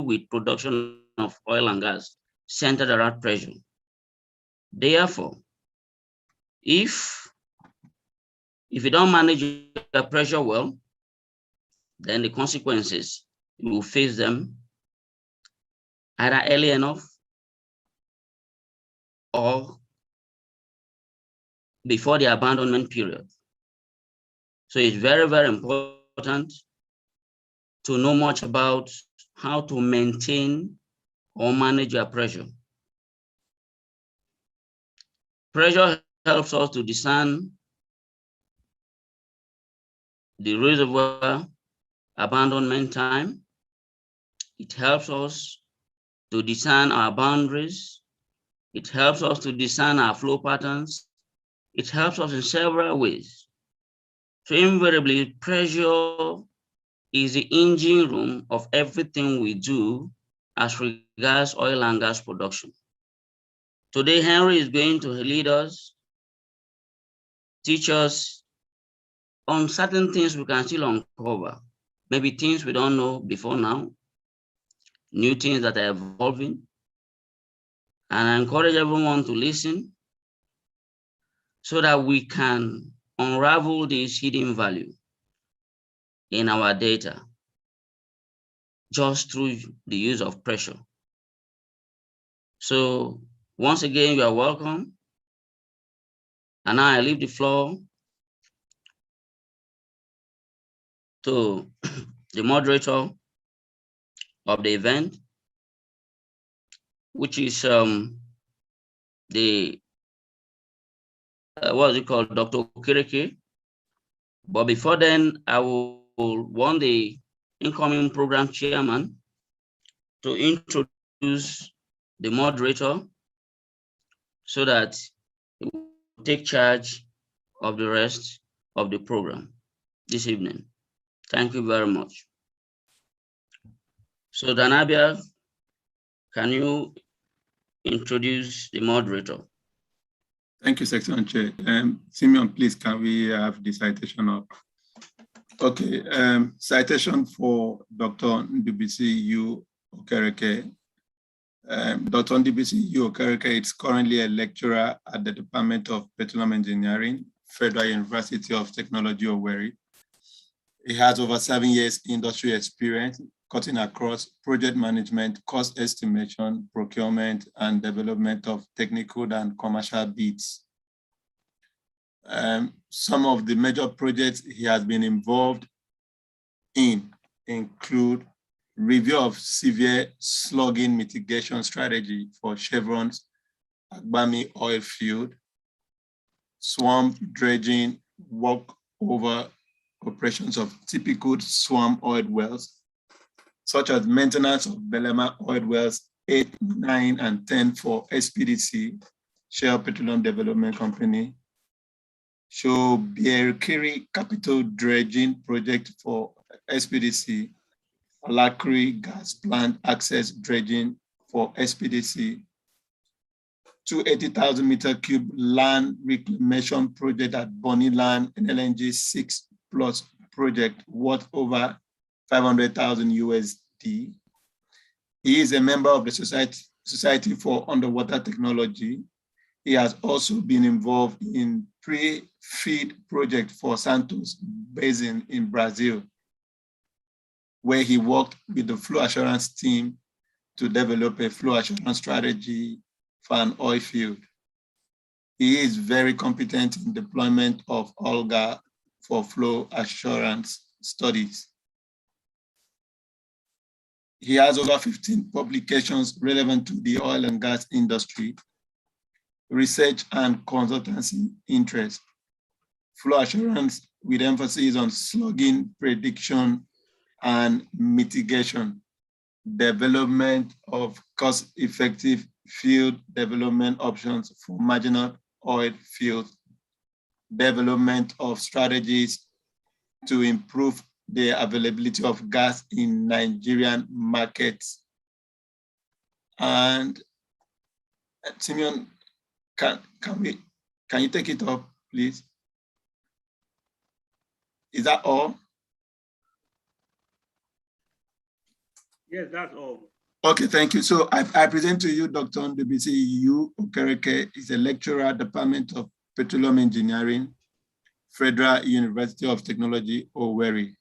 with production of oil and gas centered around pressure. Therefore, if you don't manage your pressure well, then the consequences, you will face them either early enough or before the abandonment period. So it's very, very important to know much about how to maintain or manage your pressure. Pressure helps us to discern the reservoir abandonment time. It helps us to discern our boundaries. It helps us to discern our flow patterns. It helps us in several ways. So invariably, pressure is the engine room of everything we do as regards oil and gas production. Today, Henry is going to lead us, teach us on certain things we can still uncover, maybe things we don't know before now, new things that are evolving. And I encourage everyone to listen so that we can unravel this hidden value in our data just through the use of pressure. So once again, you are welcome. And now I leave the floor to the moderator of the event, which is the what is it called, Dr. Okireke. But before then, I will want the incoming program chairman to introduce the moderator so that he will take charge of the rest of the program this evening. Thank you very much. So Danabia, can you introduce the moderator? Thank you, Section Chair. Simeon, please, can we have the citation up? Okay, citation for Dr. Ndubisi U. Okereke. Dr. Ndubisi U. Okereke is currently a lecturer at the Department of Petroleum Engineering, Federal University of Technology, Owerri. He has over 7 years industry experience, cutting across project management, cost estimation, procurement, and development of technical and commercial bids. Some of the major projects he has been involved in include review of severe slugging mitigation strategy for Chevron's Agbami oil field, swamp dredging, workover operations of typical swamp oil wells, such as maintenance of Belema oil wells 8, 9, and 10 for SPDC, Shell Petroleum Development Company, Shobierkiri Capital Dredging Project for SPDC, Alakri Gas Plant Access Dredging for SPDC, 280,000 meter cube land reclamation project at Bonny Land LNG 6+ project worth over 500,000 USD. He is a member of the Society for Underwater Technology. He has also been involved in pre-FEED project for Santos Basin in Brazil, where he worked with the flow assurance team to develop a flow assurance strategy for an oil field. He is very competent in deployment of OLGA for flow assurance studies. He has over 15 publications relevant to the oil and gas industry, research and consultancy interest, flow assurance with emphasis on slugging prediction and mitigation, development of cost-effective field development options for marginal oil fields, development of strategies to improve the availability of gas in Nigerian markets. And Simeon, can you take it up, please? Is that all? Yes, that's all. Okay, thank you. So I present to you Dr. Ndubisi Yu Okereke is a lecturer at the Department of Petroleum Engineering, Federal University of Technology, Owerri.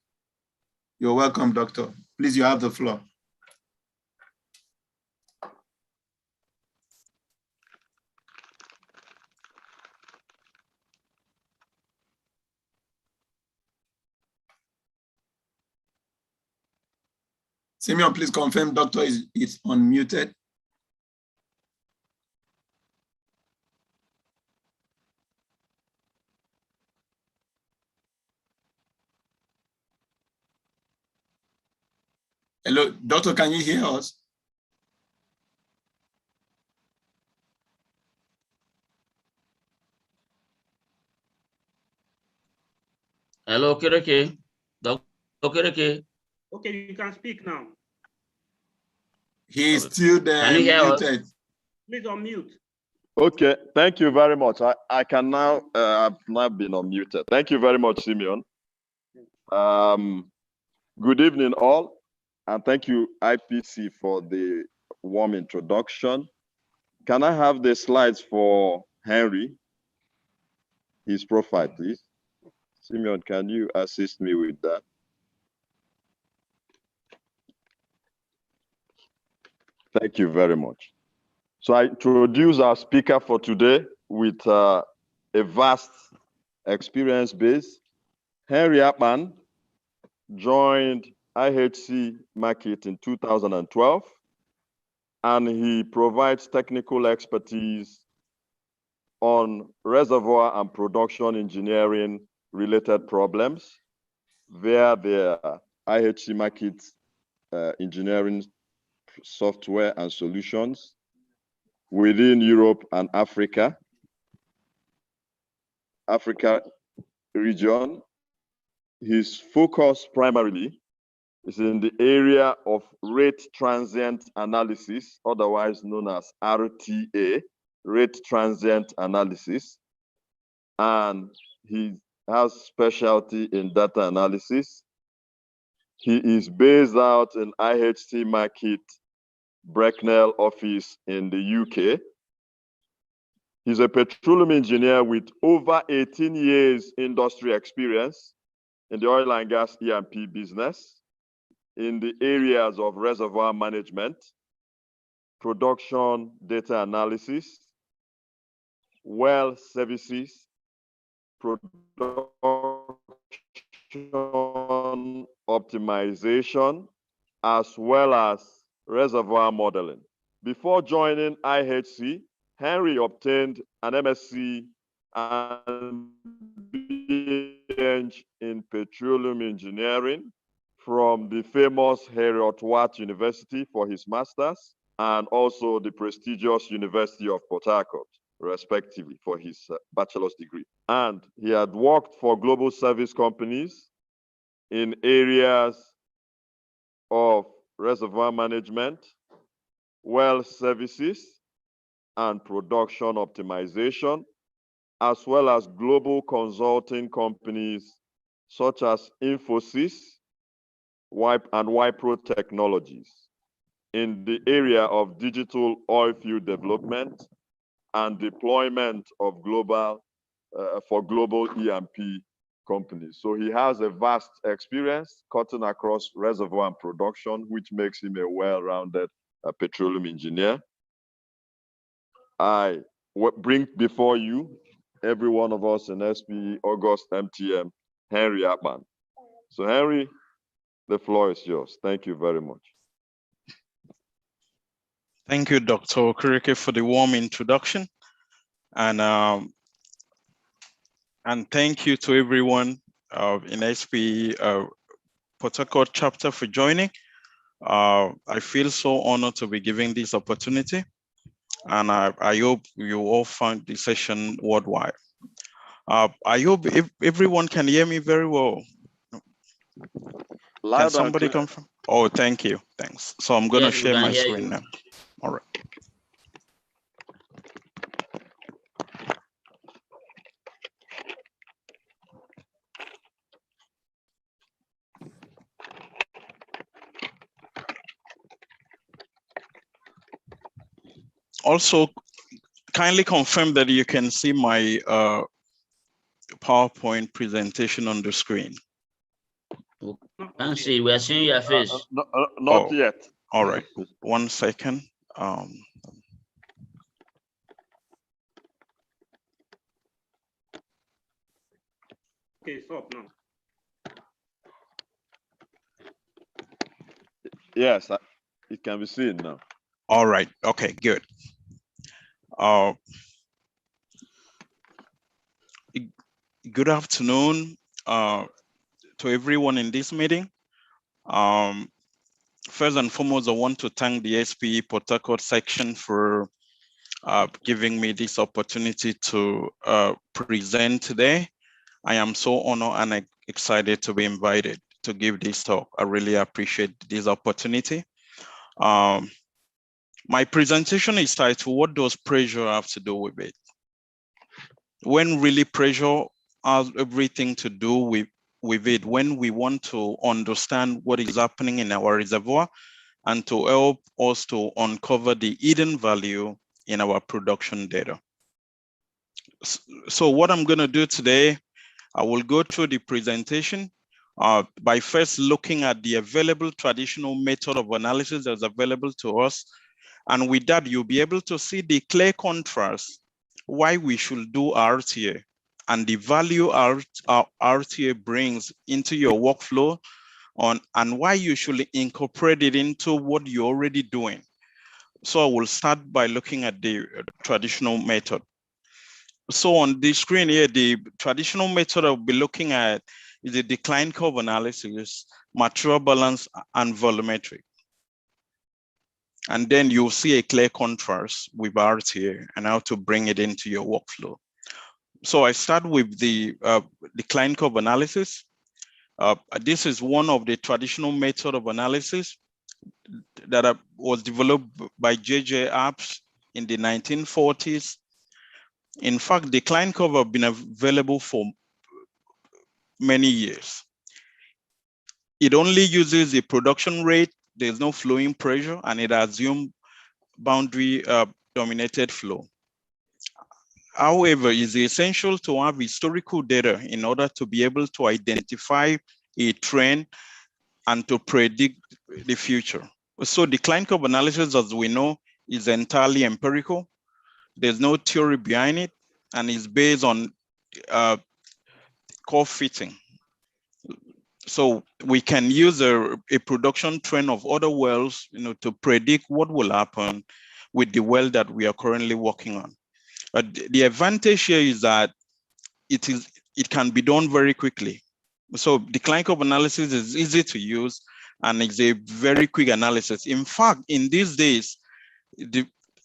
You're welcome, Doctor. Please, you have the floor. Simeon, please confirm Doctor is unmuted. Hello, Doctor, can you hear us? Hello, Kireke. Dr. Kireke. Okay, you can speak now. He is still there. Can you hear muted. us? Please unmute. Okay, thank you very much. I can now, I've now been unmuted. Thank you very much, Simeon. Good evening all, and thank you IPC for the warm introduction. Can I have the slides for Henry? His profile, please. Simeon, can you assist me with that? Thank you very much. So I introduce our speaker for today with a vast experience base. Henry Appman joined IHC Market in 2012, and he provides technical expertise on reservoir and production engineering related problems via their IHC Market engineering software and solutions within Europe and Africa region. His focus primarily is in the area of rate transient analysis, otherwise known as RTA, rate transient analysis. And he has specialty in data analysis. He is based out in IHC Market Bracknell office in the UK. He's a petroleum engineer with over 18 years industry experience in the oil and gas E&P business in the areas of reservoir management, production data analysis, well services, production optimization, as well as reservoir modeling. Before joining IHC, Henry obtained an MSc and BEng in petroleum engineering from the famous Harcourt University for his master's, and also the prestigious University of Port Harcourt, respectively, for his bachelor's degree. And he had worked for global service companies in areas of reservoir management, well services, and production optimization, as well as global consulting companies such as Infosys and Wipro Technologies in the area of digital oil field development and deployment of for global E&P companies. So he has a vast experience cutting across reservoir and production, which makes him a well-rounded petroleum engineer. I bring before you, every one of us in SPE, August, MTM, Henry Appman. So Henry, the floor is yours. Thank you very much. Thank you, Dr. Okereke, for the warm introduction. And thank you to everyone in SPE Port Harcourt chapter for joining. I feel so honored to be given this opportunity, and I hope you all find the session worthwhile. I hope everyone can hear me very well. Can somebody confirm? Oh, thank you. Thanks. So I'm going to share my screen now. All right. Also, kindly confirm that you can see my PowerPoint presentation on the screen. Can't see. We are seeing your face. Not yet. All right. 1 second. Okay, stop now. Yes, it can be seen now. All right. Okay, good. Good afternoon to everyone in this meeting. First and foremost, I want to thank the SPE Port Harcourt section for giving me this opportunity to present today. I am so honored and excited to be invited to give this talk. I really appreciate this opportunity. My presentation is titled, "What does pressure have to do with it?" When really pressure has everything to do with it, when we want to understand what is happening in our reservoir and to help us to uncover the hidden value in our production data. So what I'm gonna do today, I will go through the presentation by first looking at the available traditional method of analysis that's available to us. And with that, you'll be able to see the clear contrast why we should do RTA and the value RTA brings into your workflow and why you should incorporate it into what you're already doing. So I will start by looking at the traditional method. So on the screen here, the traditional method I'll be looking at is the decline curve analysis, material balance, and volumetric. And then you'll see a clear contrast with RTA and how to bring it into your workflow. So I start with the decline curve analysis. This is one of the traditional method of analysis that was developed by J.J. Apps in the 1940s. In fact, decline curve have been available for many years. It only uses the production rate, there's no flowing pressure, and it assumes boundary dominated flow. However, it's essential to have historical data in order to be able to identify a trend and to predict the future. So decline curve analysis, as we know, is entirely empirical. There's no theory behind it, and it's based on curve fitting. So we can use a production trend of other wells, to predict what will happen with the well that we are currently working on. The advantage here is that it can be done very quickly. So decline curve analysis is easy to use and it's a very quick analysis. In fact, in these days,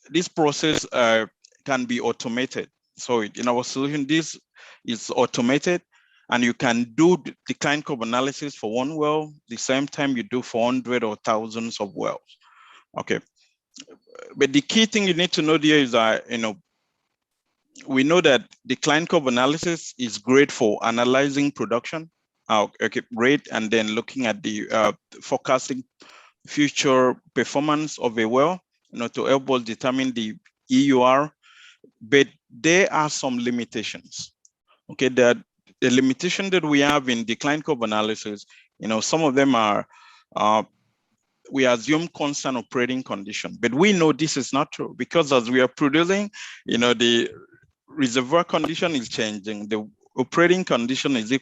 this process can be automated. So in our solution, this is automated and you can do the decline curve analysis for one well, the same time you do for hundreds or thousands of wells. Okay. But the key thing you need to know there is that, we know that decline curve analysis is great for analyzing production, rate, and then looking at the forecasting future performance of a well, to help us determine the EUR. But there are some limitations. Okay, that the limitation that we have in decline curve analysis, some of them are we assume constant operating condition, but we know this is not true because as we are producing, the reservoir condition is changing, the operating condition is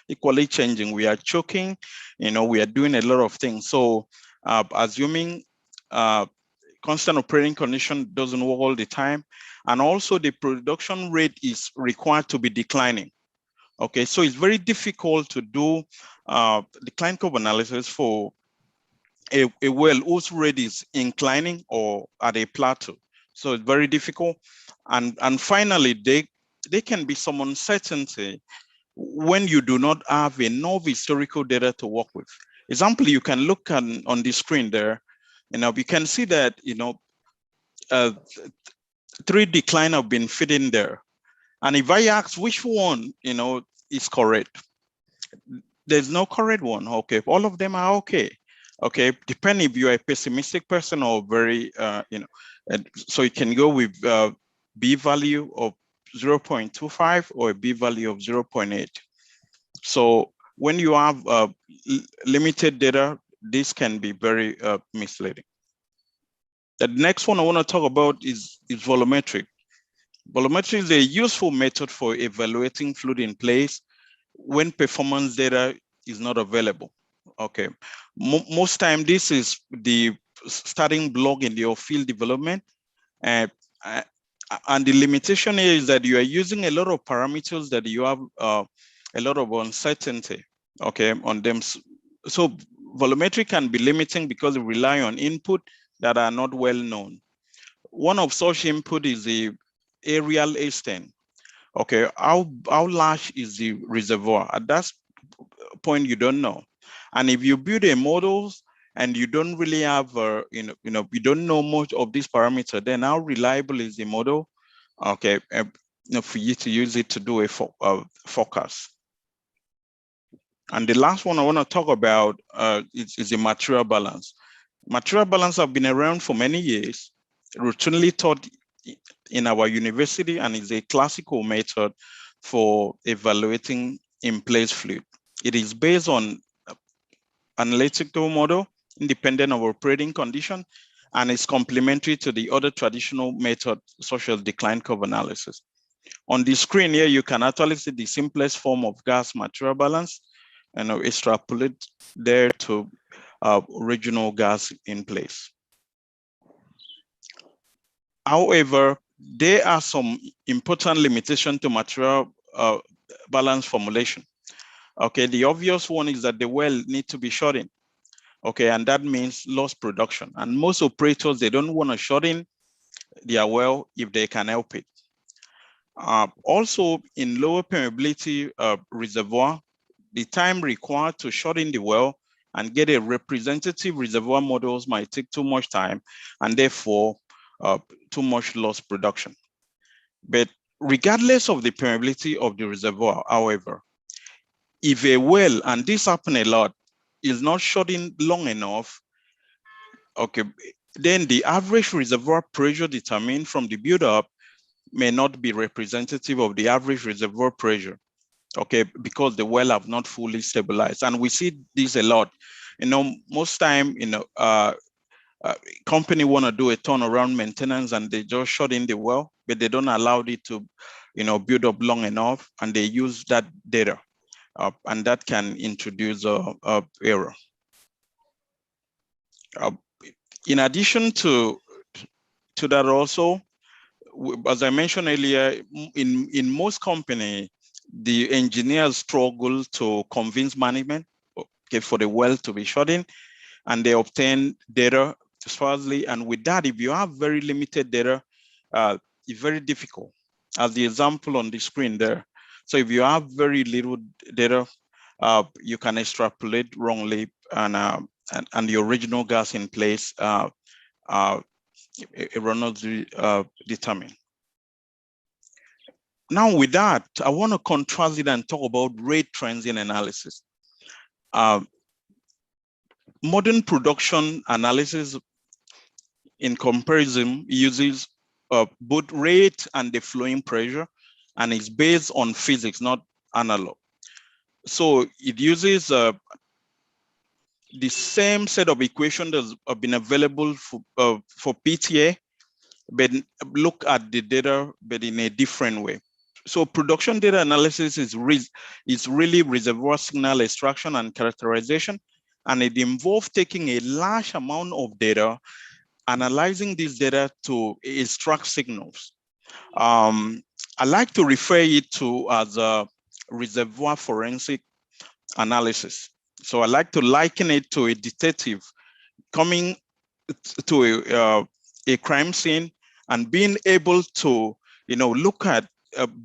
equally changing. We are choking, we are doing a lot of things. So assuming constant operating condition doesn't work all the time. And also the production rate is required to be declining. Okay, so it's very difficult to do decline curve analysis for a well whose rate is inclining or at a plateau. So it's very difficult. And finally, there can be some uncertainty when you do not have enough historical data to work with. Example, you can look on the screen there, you can see that, 3 decline have been fit in there. And if I ask which one, is correct, there's no correct one. Okay, all of them are okay. Okay, depending if you're a pessimistic person or very, so you can go with B value of 0.25 or a B value of 0.8. So when you have limited data, this can be very misleading. The next one I want to talk about is volumetric. Volumetry is a useful method for evaluating fluid in place when performance data is not available. Okay, most time this is the starting block in your field development, and the limitation is that you are using a lot of parameters that you have a lot of uncertainty, okay, on them. So volumetry can be limiting because it rely on input that are not well known. One of such input is the aerial extent. Okay, how large is the reservoir? At that point, you don't know. And if you build a model and you don't really have, you don't know much of this parameter, then how reliable is the model? Okay, for you to use it to do a forecast. And the last one I want to talk about is the material balance. Material balance have been around for many years, routinely taught in our university, and is a classical method for evaluating in-place fluid. It is based on analytical model, independent of operating condition, and is complementary to the other traditional method, such as decline curve analysis. On the screen here, you can actually see the simplest form of gas material balance and extrapolate there to original gas in place. However, there are some important limitations to material balance formulation. Okay, the obvious one is that the well need to be shut in. Okay, and that means lost production. And most operators, they don't want to shut in their well if they can help it. Also, in lower permeability reservoir, the time required to shut in the well and get a representative reservoir models might take too much time, and therefore too much lost production. But regardless of the permeability of the reservoir, however, if a well, and this happens a lot, is not shut in long enough, okay, then the average reservoir pressure determined from the buildup may not be representative of the average reservoir pressure, okay, because the well have not fully stabilized. And we see this a lot. Most time, company want to do a turnaround maintenance and they just shut in the well, but they don't allow it to, build up long enough, and they use that data, and that can introduce error. In addition to that, also, as I mentioned earlier, in most companies, the engineers struggle to convince management, okay, for the well to be shut in, and they obtain data sparsely. And with that, if you have very limited data, it's very difficult, as the example on the screen there. So if you have very little data, you can extrapolate wrongly, and the original gas in place erroneously determined. Now with that, I want to contrast it and talk about rate transient analysis. Modern production analysis, in comparison, uses both rate and the flowing pressure, and it's based on physics, not analog. So it uses the same set of equations that have been available for PTA, but look at the data, but in a different way. So production data analysis is really reservoir signal extraction and characterization, and it involves taking a large amount of data, analyzing this data to extract signals. I like to refer it to as a reservoir forensic analysis. So I like to liken it to a detective coming to a crime scene and being able to, look at,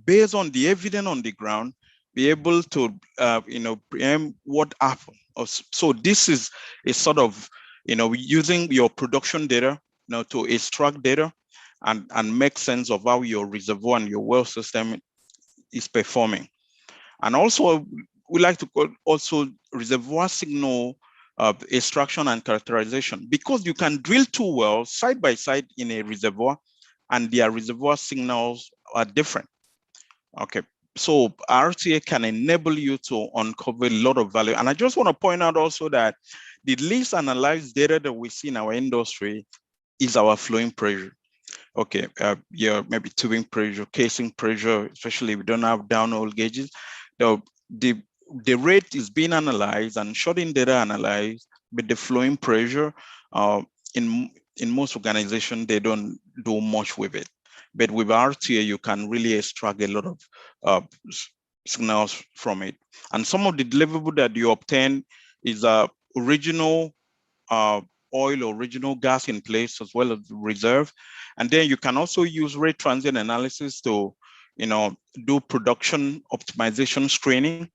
based on the evidence on the ground, be able to, preempt what happened. So this is a sort of, using your production data, to extract data and make sense of how your reservoir and your well system is performing. And also, we like to call also reservoir signal extraction and characterization, because you can drill two wells side by side in a reservoir and their reservoir signals are different. Okay, so RTA can enable you to uncover a lot of value. And I just want to point out also that the least analyzed data that we see in our industry is our flowing pressure. Okay, yeah, maybe tubing pressure, casing pressure, especially if we don't have downhole gauges. The rate is being analyzed and short-in data analyzed, but the flowing pressure, in most organizations, they don't do much with it. But with RTA, you can really extract a lot of signals from it. And some of the deliverable that you obtain is original oil or original gas in place, as well as reserve. And then you can also use rate transient analysis to, do production optimization screening.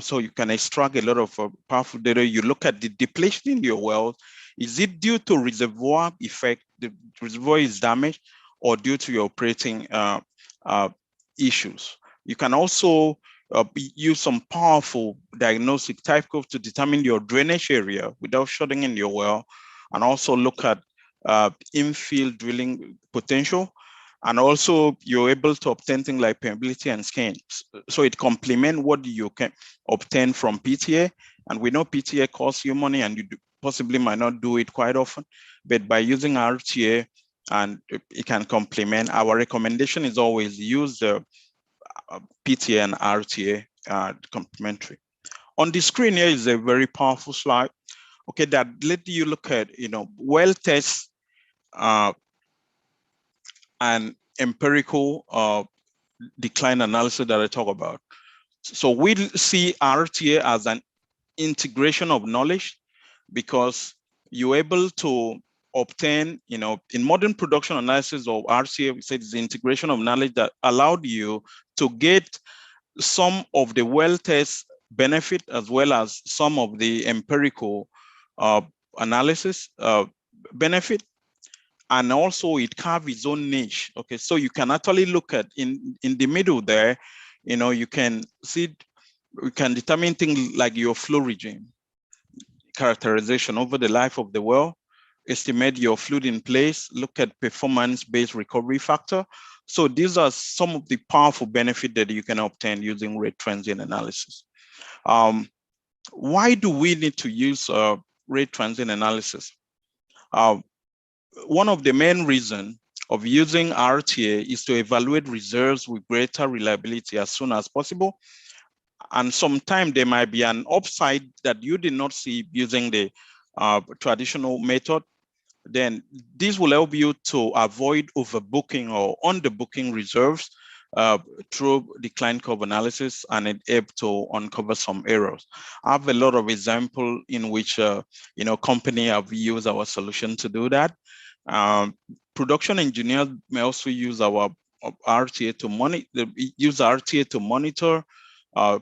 So you can extract a lot of powerful data. You look at the depletion in your well. Is it due to reservoir effect? The reservoir is damaged, or due to your operating issues? You can also use some powerful diagnostic type curve to determine your drainage area without shutting in your well, and also look at infill drilling potential. And also you're able to obtain things like permeability and skin. So it complements what you can obtain from PTA. And we know PTA costs you money and you possibly might not do it quite often, but by using RTA, and it can complement. Our recommendation is always use the PTA and RTA complementary. On the screen here is a very powerful slide. Okay, that let you look at, well tests and empirical decline analysis that I talk about. So we see RTA as an integration of knowledge, because you're able to obtain, in modern production analysis of RTA, we say it's the integration of knowledge that allowed you to get some of the well test benefit as well as some of the empirical analysis benefit. And also it carves its own niche. Okay, so you can actually look at in the middle there, you can see, we can determine things like your flow regime characterization over the life of the well, estimate your fluid in place, look at performance-based recovery factor. So these are some of the powerful benefits that you can obtain using rate transient analysis. Why do we need to use rate transient analysis? One of the main reasons of using RTA is to evaluate reserves with greater reliability as soon as possible. And sometimes there might be an upside that you did not see using the traditional method. Then this will help you to avoid overbooking or underbooking reserves through decline curve analysis, and it helps to uncover some errors. I have a lot of examples in which company have used our solution to do that. Production engineers may also use our RTA to monitor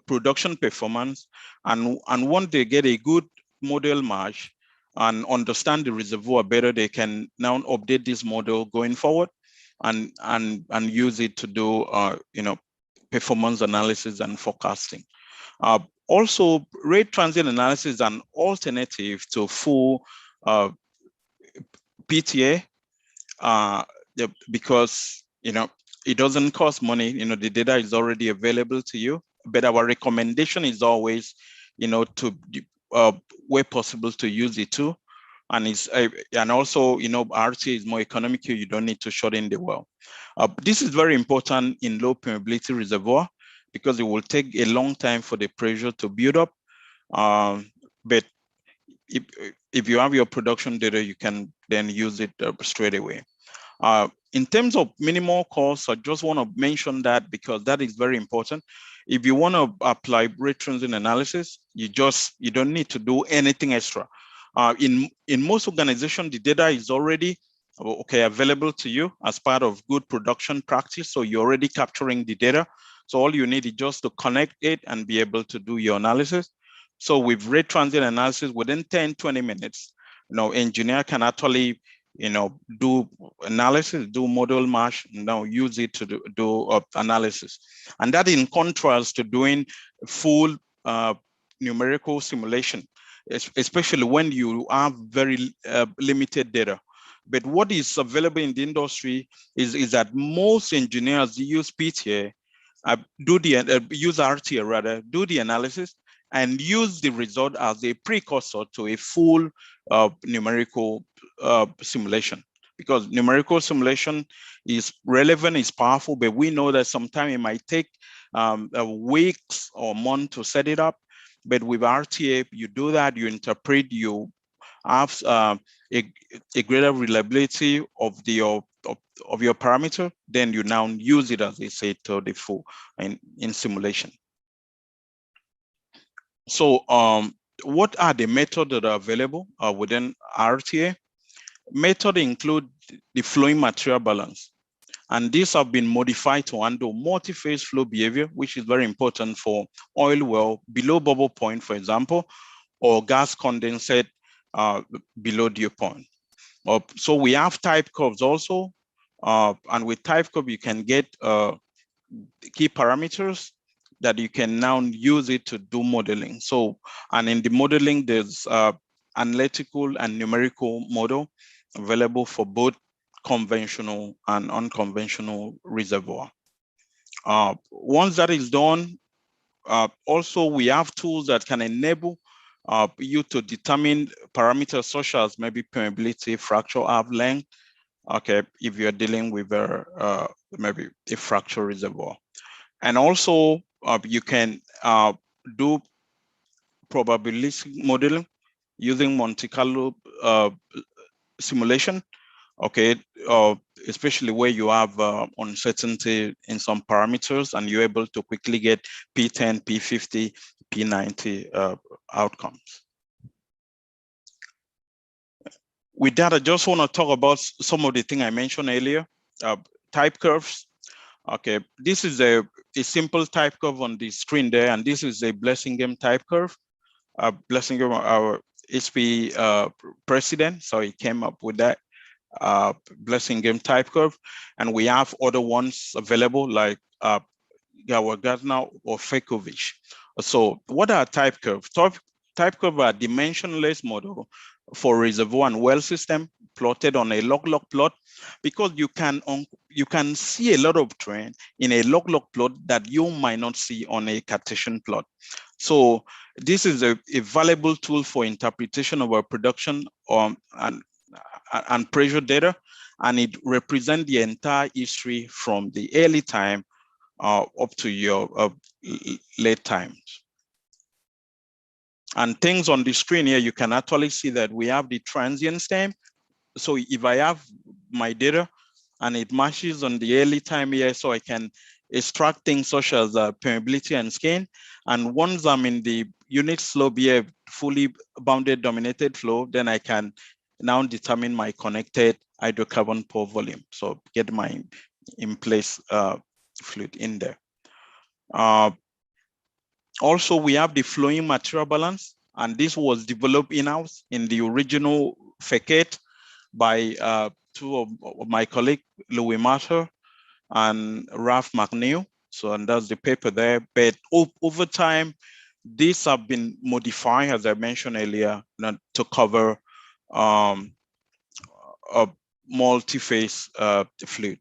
production performance, and once they get a good model match and understand the reservoir better, they can now update this model going forward and use it to do performance analysis and forecasting. Also, rate transient analysis is an alternative to full PTA because it doesn't cost money. The data is already available to you. But our recommendation is always, to where possible to use it too. And also, RTA is more economical. You don't need to shut in the well. This is very important in low permeability reservoir because it will take a long time for the pressure to build up. But if you have your production data, you can then use it straight away. In terms of minimal costs, I just want to mention that because that is very important. If you want to apply rate transient analysis, you don't need to do anything extra. In most organizations, the data is already available to you as part of good production practice. So you're already capturing the data. So all you need is just to connect it and be able to do your analysis. So with rate transient analysis, within 10, 20 minutes, engineer can actually do analysis, do model match, use it to do analysis. And that in contrast to doing full numerical simulation. especially when you have very limited data. But what is available in the industry is that most engineers use PTA, use RTA rather, do the analysis and use the result as a precursor to a full numerical simulation. Because numerical simulation is relevant, is powerful, but we know that sometimes it might take weeks or months to set it up. But with RTA, you do that, you interpret, you have a greater reliability of your parameter, then you now use it, as they say, to the full in simulation. So what are the methods that are available within RTA? Methods include the flowing material balance. And these have been modified to handle multi-phase flow behavior, which is very important for oil well below bubble point, for example, or gas condensate below dew point. So we have type curves also, and with type curve you can get key parameters that you can now use it to do modeling. So, and in the modeling, there's analytical and numerical model available for both conventional and unconventional reservoir. Once that is done, also we have tools that can enable you to determine parameters such as maybe permeability, fracture half length. Okay, if you're dealing with maybe a fracture reservoir. And also you can do probabilistic modeling using Monte Carlo simulation. Okay, especially where you have uncertainty in some parameters and you're able to quickly get P10, P50, P90 outcomes. With that, I just want to talk about some of the things I mentioned earlier. Type curves. Okay, this is a simple type curve on the screen there, and this is a Blessingame type curve. Blessingame, our SPE president, so he came up with that Blessingame type curve, and we have other ones available like Gardner or Fekovich. So what are type curves? Type curve are dimensionless model for reservoir and well system plotted on a log-log plot, because you can see a lot of trend in a log-log plot that you might not see on a Cartesian plot. So this is a valuable tool for interpretation of our production and pressure data, and it represents the entire history from the early time up to your late times. And things on the screen here, you can actually see that we have the transient stem. So if I have my data and it matches on the early time here, so I can extract things such as permeability and skin. And once I'm in the unit slope here, fully bounded dominated flow, then I can now determine my connected hydrocarbon pore volume. So get my in-place fluid in there. Also, we have the flowing material balance, and this was developed in-house in the original facade by two of my colleagues, Louis Marter and Ralph McNeil. So, and that's the paper there. But over time, these have been modified, as I mentioned earlier, to cover a multi-phase fluid.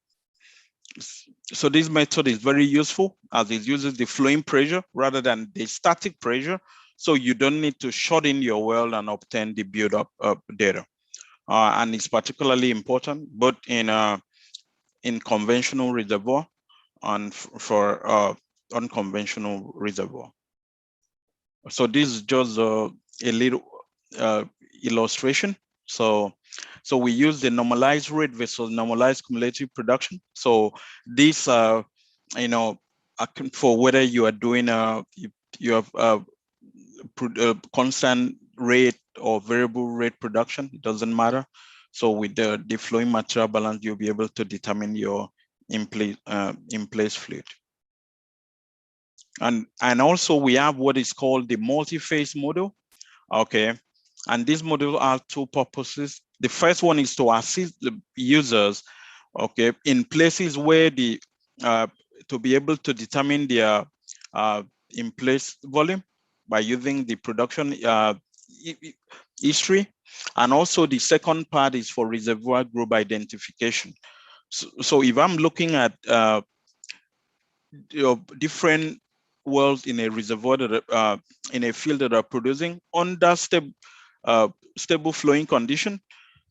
So this method is very useful as it uses the flowing pressure rather than the static pressure. So you don't need to shut in your well and obtain the build-up data. And it's particularly important both in conventional reservoir and for unconventional reservoir. So this is just a little illustration. So we use the normalized rate versus normalized cumulative production. So these for whether you are doing you have a constant rate or variable rate production, it doesn't matter. So with the flowing material balance, you'll be able to determine your in-place fluid. And also we have what is called the multi-phase model. Okay. And this model has two purposes. The first one is to assist the users, okay, in places where to be able to determine their in-place volume by using the production history. And also the second part is for reservoir group identification. So if I'm looking at different wells in a reservoir that in a field that are producing under stable flowing condition,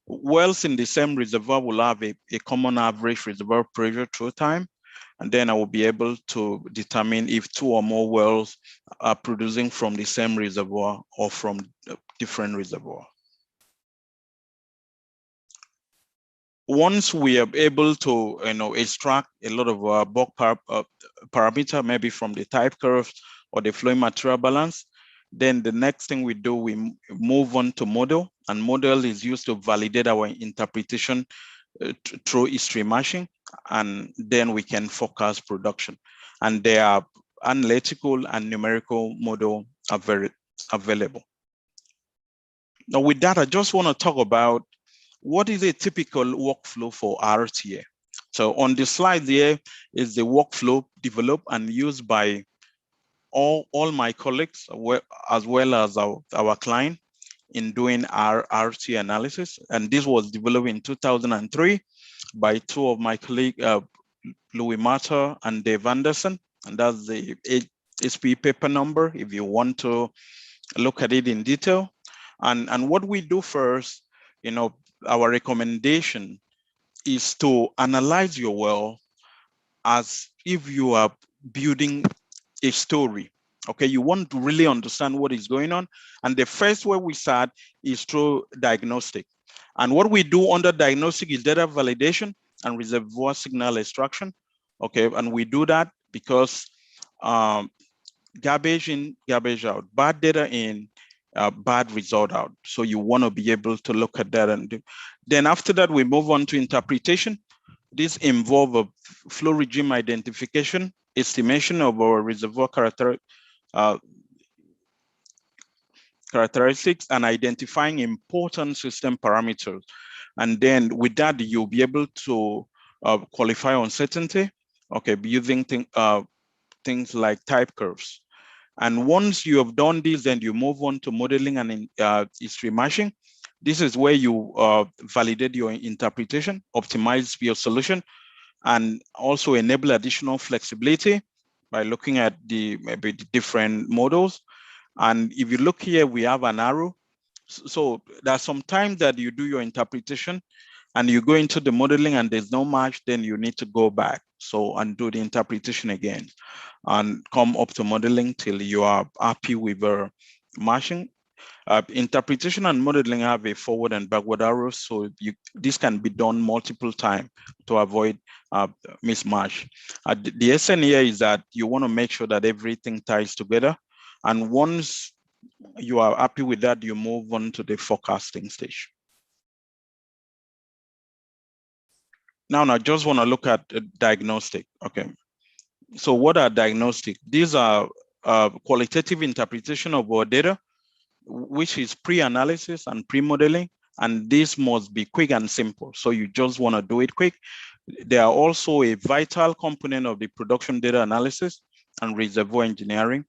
wells in the same reservoir will have a common average reservoir pressure through time. And then I will be able to determine if two or more wells are producing from the same reservoir or from different reservoir. Once we are able to extract a lot of bulk parameter, maybe from the type curves or the flowing material balance, then the next thing we do, we move on to model, and model is used to validate our interpretation through history matching, and then we can forecast production. And there are analytical and numerical model are very available. Now with that, I just want to talk about what is a typical workflow for RTA. So on the slide there is the workflow developed and used by all my colleagues, as well as our client in doing our RTA analysis. And this was developed in 2003 by two of my colleagues, Louis Marta and Dave Anderson. And that's the SPE paper number if you want to look at it in detail. And what we do first, our recommendation is to analyze your well as if you are building a story. Okay, you want to really understand what is going on. And the first way we start is through diagnostic. And what we do under diagnostic is data validation and reservoir signal extraction. Okay, and we do that because garbage in, garbage out, bad data in, bad result out. So you want to be able to look at that. And then after that, we move on to interpretation. This involves a flow regime identification, estimation of our reservoir characteristics, and identifying important system parameters. And then with that, you'll be able to qualify uncertainty, okay, using things like type curves. And once you have done this, then you move on to modeling and history matching. This is where you validate your interpretation, optimize your solution, and also enable additional flexibility by looking at maybe the different models. And if you look here, we have an arrow. So there's some time that you do your interpretation and you go into the modeling and there's no match, then you need to go back. So, and do the interpretation again and come up to modeling till you are happy with matching. Interpretation and modeling have a forward and backward arrows, so this can be done multiple times to avoid mismatch. The essence here is that you want to make sure that everything ties together, and once you are happy with that, you move on to the forecasting stage. Now, I just want to look at diagnostic. Okay, so what are diagnostic? These are qualitative interpretation of our data, which is pre-analysis and pre-modeling, and this must be quick and simple. So you just want to do it quick. They are also a vital component of the production data analysis and reservoir engineering.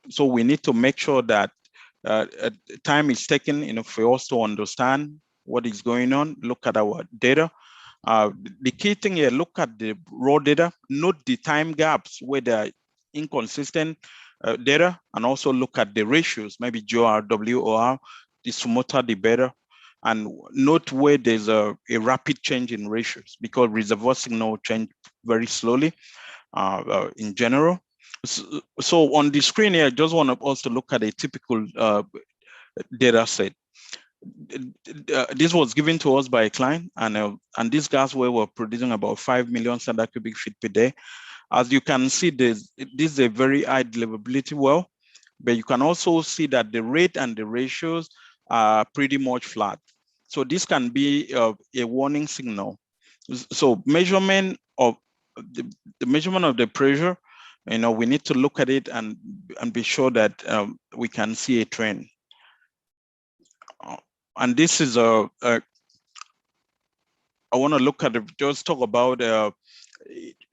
So we need to make sure that time is taken, for us to understand what is going on, look at our data. The key thing here, look at the raw data, note the time gaps where there are inconsistent data, and also look at the ratios, maybe GOR, WOR, the smoother the better, and note where there's a rapid change in ratios, because reservoir signal change very slowly in general. So on the screen here, I just want us to look at a typical data set. This was given to us by a client, and these gas wells were producing about 5 million standard cubic feet per day. As you can see, this is a very high deliverability well, but you can also see that the rate and the ratios are pretty much flat. So this can be a warning signal. So measurement of the measurement of the pressure, we need to look at it and be sure that we can see a trend. And this is I want to look at just talk about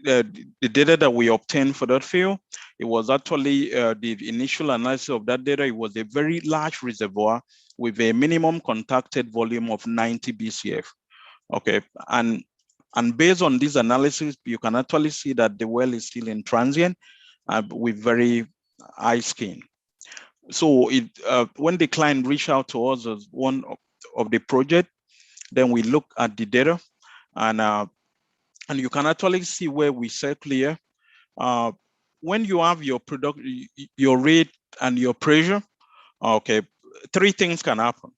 the data that we obtained for that field, it was actually the initial analysis of that data. It was a very large reservoir with a minimum contacted volume of 90 BCF. Okay, and based on this analysis, you can actually see that the well is still in transient with very high skin. So when the client reached out to us as one of the project, then we look at the data, and you can actually see where we circle here. When you have your product, your rate and your pressure, okay, three things can happen.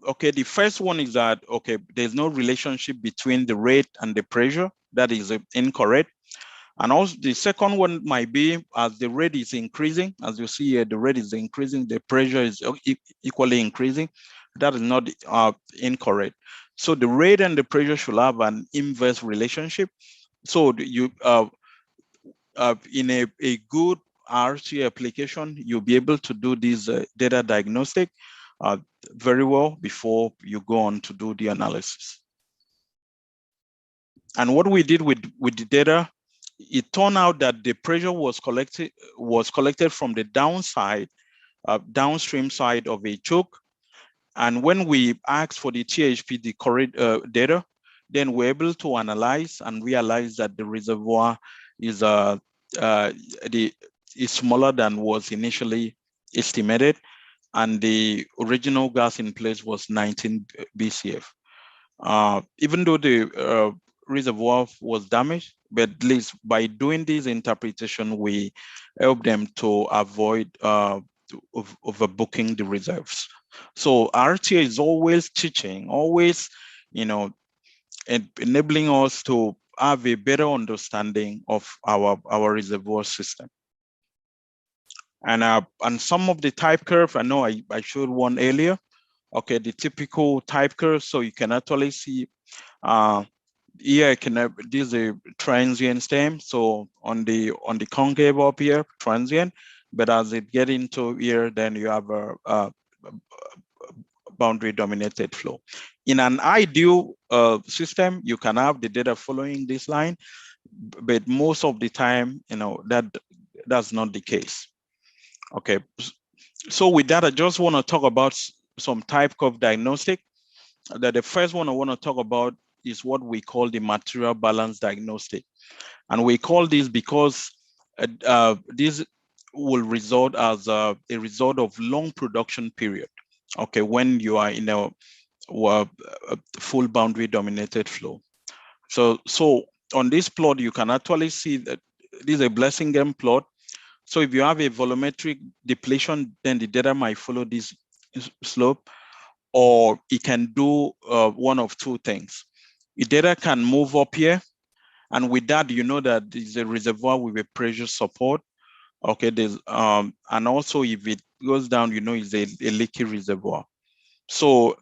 Okay, the first one is that, okay, there's no relationship between the rate and the pressure. That is incorrect. And also the second one might be as the rate is increasing, as you see here, the rate is increasing, the pressure is equally increasing. That is not incorrect. So the rate and the pressure should have an inverse relationship. So you in a good RT application, you'll be able to do this data diagnostic very well before you go on to do the analysis. And what we did with the data, it turned out that the pressure was collected from the downstream side of a choke. And when we asked for the THP, the correct data, then we're able to analyze and realize that the reservoir is smaller than was initially estimated, and the original gas in place was 19 BCF. Even though the reservoir was damaged, but at least by doing this interpretation, we help them to avoid overbooking the reserves. So RTA is always teaching, always, enabling us to have a better understanding of our reservoir system. And some of the type curve, I know I showed one earlier. Okay, the typical type curve. So you can actually see here this is a transient stem. So on the concave up here, transient, but as it get into here, then you have a boundary dominated flow. In an ideal system, you can have the data following this line, but most of the time, that's not the case. Okay, so with that, I just want to talk about some type curve diagnostic. That the first one I want to talk about is what we call the material balance diagnostic. And we call this because this will result as a result of long production period. Okay, when you are in a full boundary dominated flow. So on this plot, you can actually see that this is a Blessingen plot. So if you have a volumetric depletion, then the data might follow this slope, or it can do one of two things. The data can move up here, and with that, you know that there's a reservoir with a pressure support. Okay, there's and also if it goes down, it's a leaky reservoir. So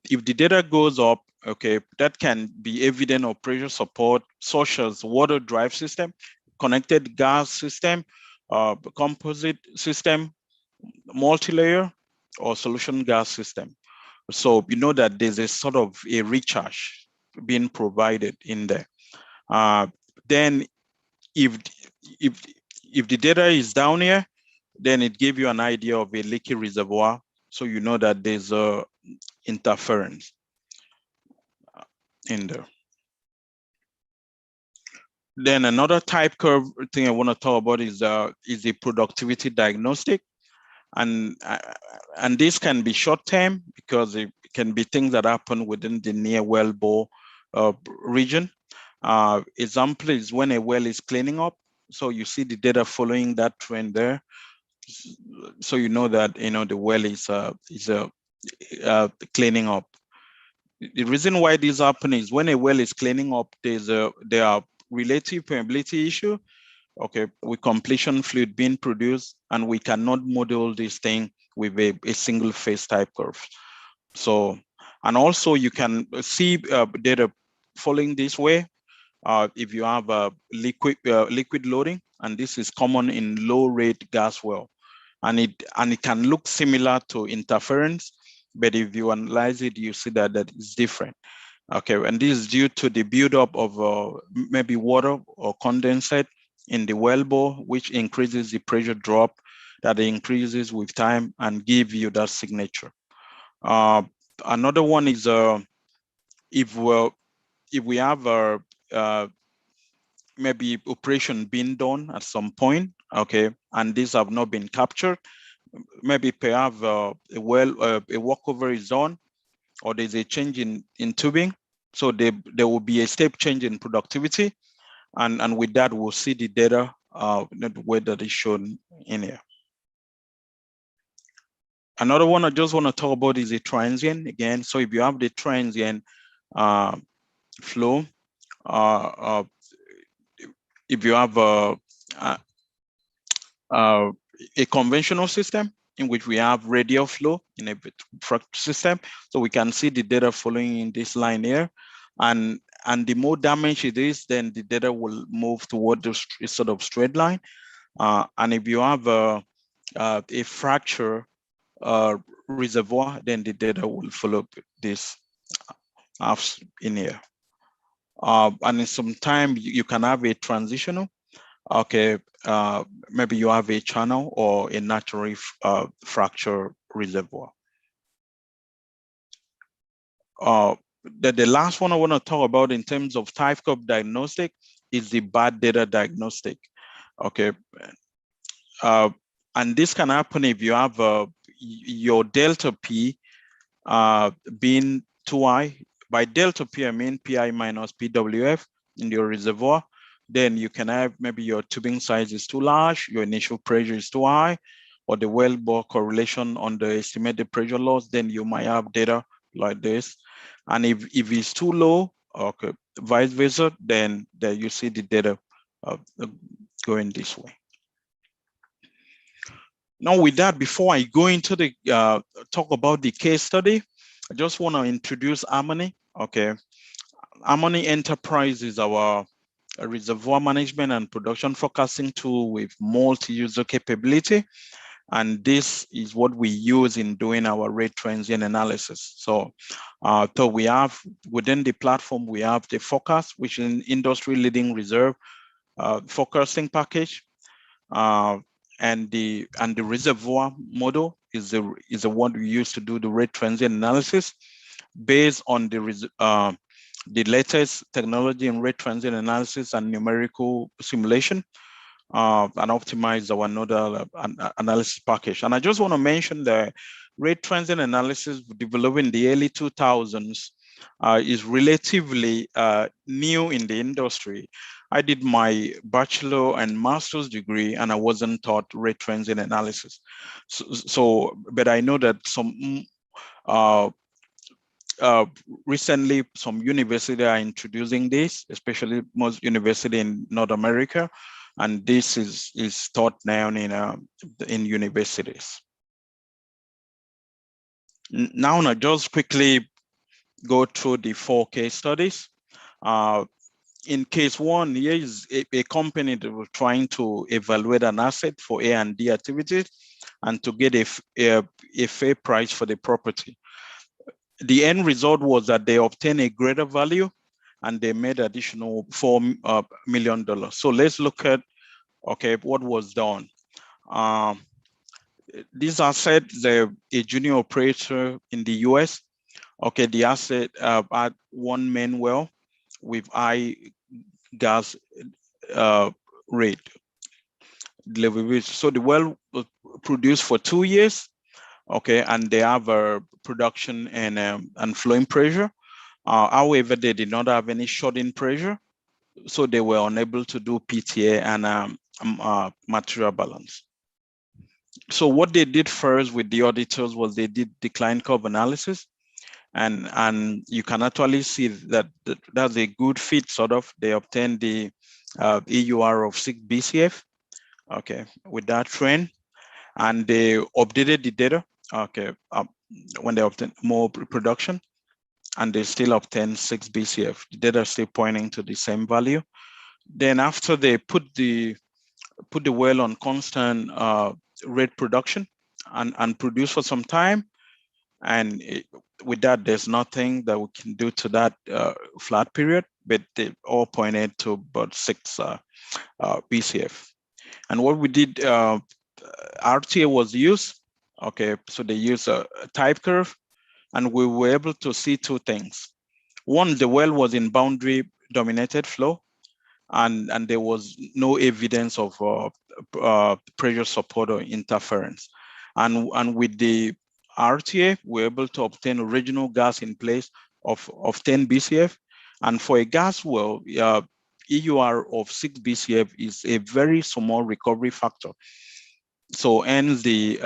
if the data goes up, okay, that can be evident of pressure support, such as water drive system, connected gas system, composite system, multi-layer, or solution gas system. So you know that there's a sort of a recharge being provided in there. Then if the data is down here, then it gives you an idea of a leaky reservoir. So you know that there's a interference in there. Then another type curve thing I want to talk about is the productivity diagnostic. And this can be short term because it can be things that happen within the near well bore region. Example is when a well is cleaning up. So you see the data following that trend there. So you know that the well is cleaning up. The reason why this happens is when a well is cleaning up, there are relative permeability issue, okay, with completion fluid being produced, and we cannot model this thing with a single phase type curve. So, and also you can see data following this way if you have a liquid loading, and this is common in low rate gas well, and it can look similar to interference, but if you analyze it, you see that it's different. Okay, and this is due to the buildup of maybe water or condensate in the wellbore, which increases the pressure drop that increases with time and give you that signature. Another one is if we have maybe operation being done at some point, okay, and these have not been captured, maybe perhaps a workover is done, or there's a change in tubing, so there will be a step change in productivity, and with that we'll see the data the way that is shown in here. Another one I just want to talk about is a transient again. So if you have the transient flow, if you have a conventional system in which we have radial flow in a system, so we can see the data following in this line here, and the more damage it is, then the data will move toward the sort of straight line. And if you have a fracture reservoir, then the data will follow this in here. And in some time you can have a transitional. Okay, maybe you have a channel or a natural fracture reservoir. The last one I want to talk about in terms of type curve diagnostic is the bad data diagnostic. Okay, and this can happen if you have your delta P being too high. By delta P, I mean PI minus PWF in your reservoir. Then you can have maybe your tubing size is too large, your initial pressure is too high, or the wellbore correlation on the estimated pressure loss, then you might have data like this. And if it's too low, okay, vice versa, then you see the data going this way. Now with that, before I go into the talk about the case study, I just want to introduce Harmony. Okay, Harmony Enterprise is our reservoir management and production forecasting tool with multi-user capability. And this is what we use in doing our rate transient analysis. So we have within the platform, we have the forecast, which is an industry leading reserve forecasting package. And the reservoir model is the one we use to do the rate transient analysis based on the latest technology in rate transient analysis and numerical simulation, and optimize our nodal analysis package. And I just want to mention the rate transient analysis developed in the early 2000s is relatively new in the industry. I did my bachelor and master's degree, and I wasn't taught rate transient analysis. But I know that some recently, some universities are introducing this, especially most universities in North America, and this is taught now in universities. Now, I just quickly go through the 4 case studies. In case 1, here is a company that was trying to evaluate an asset for A&D activities and to get a fair price for the property. The end result was that they obtained a greater value and they made additional $4 million. So let's look at, okay, what was done. This asset, a junior operator in the US, okay, the asset had 1 main well with high gas rate delivery. So the well was produced for 2 years. Okay, and they have a production and flowing pressure. However, they did not have any shut-in pressure, so they were unable to do PTA and material balance. So what they did first with the auditors was they did decline curve analysis, and you can actually see that that's a good fit. Sort of, they obtained the EUR of 6 BCF. Okay, with that trend, and they updated the data. Okay, when they obtain more production, and they still obtain 6 BCF. The data is still pointing to the same value. Then after they put the well on constant rate production and produce for some time, and with that, there's nothing that we can do to that flat period, but they all pointed to about 6 BCF. And what we did, RTA was used. Okay, so they used a type curve, and we were able to see 2 things. One, the well was in boundary dominated flow, and there was no evidence of pressure support or interference. And with the RTA, we're able to obtain original gas in place of 10 BCF. And for a gas well, EUR of 6 BCF is a very small recovery factor. So, and the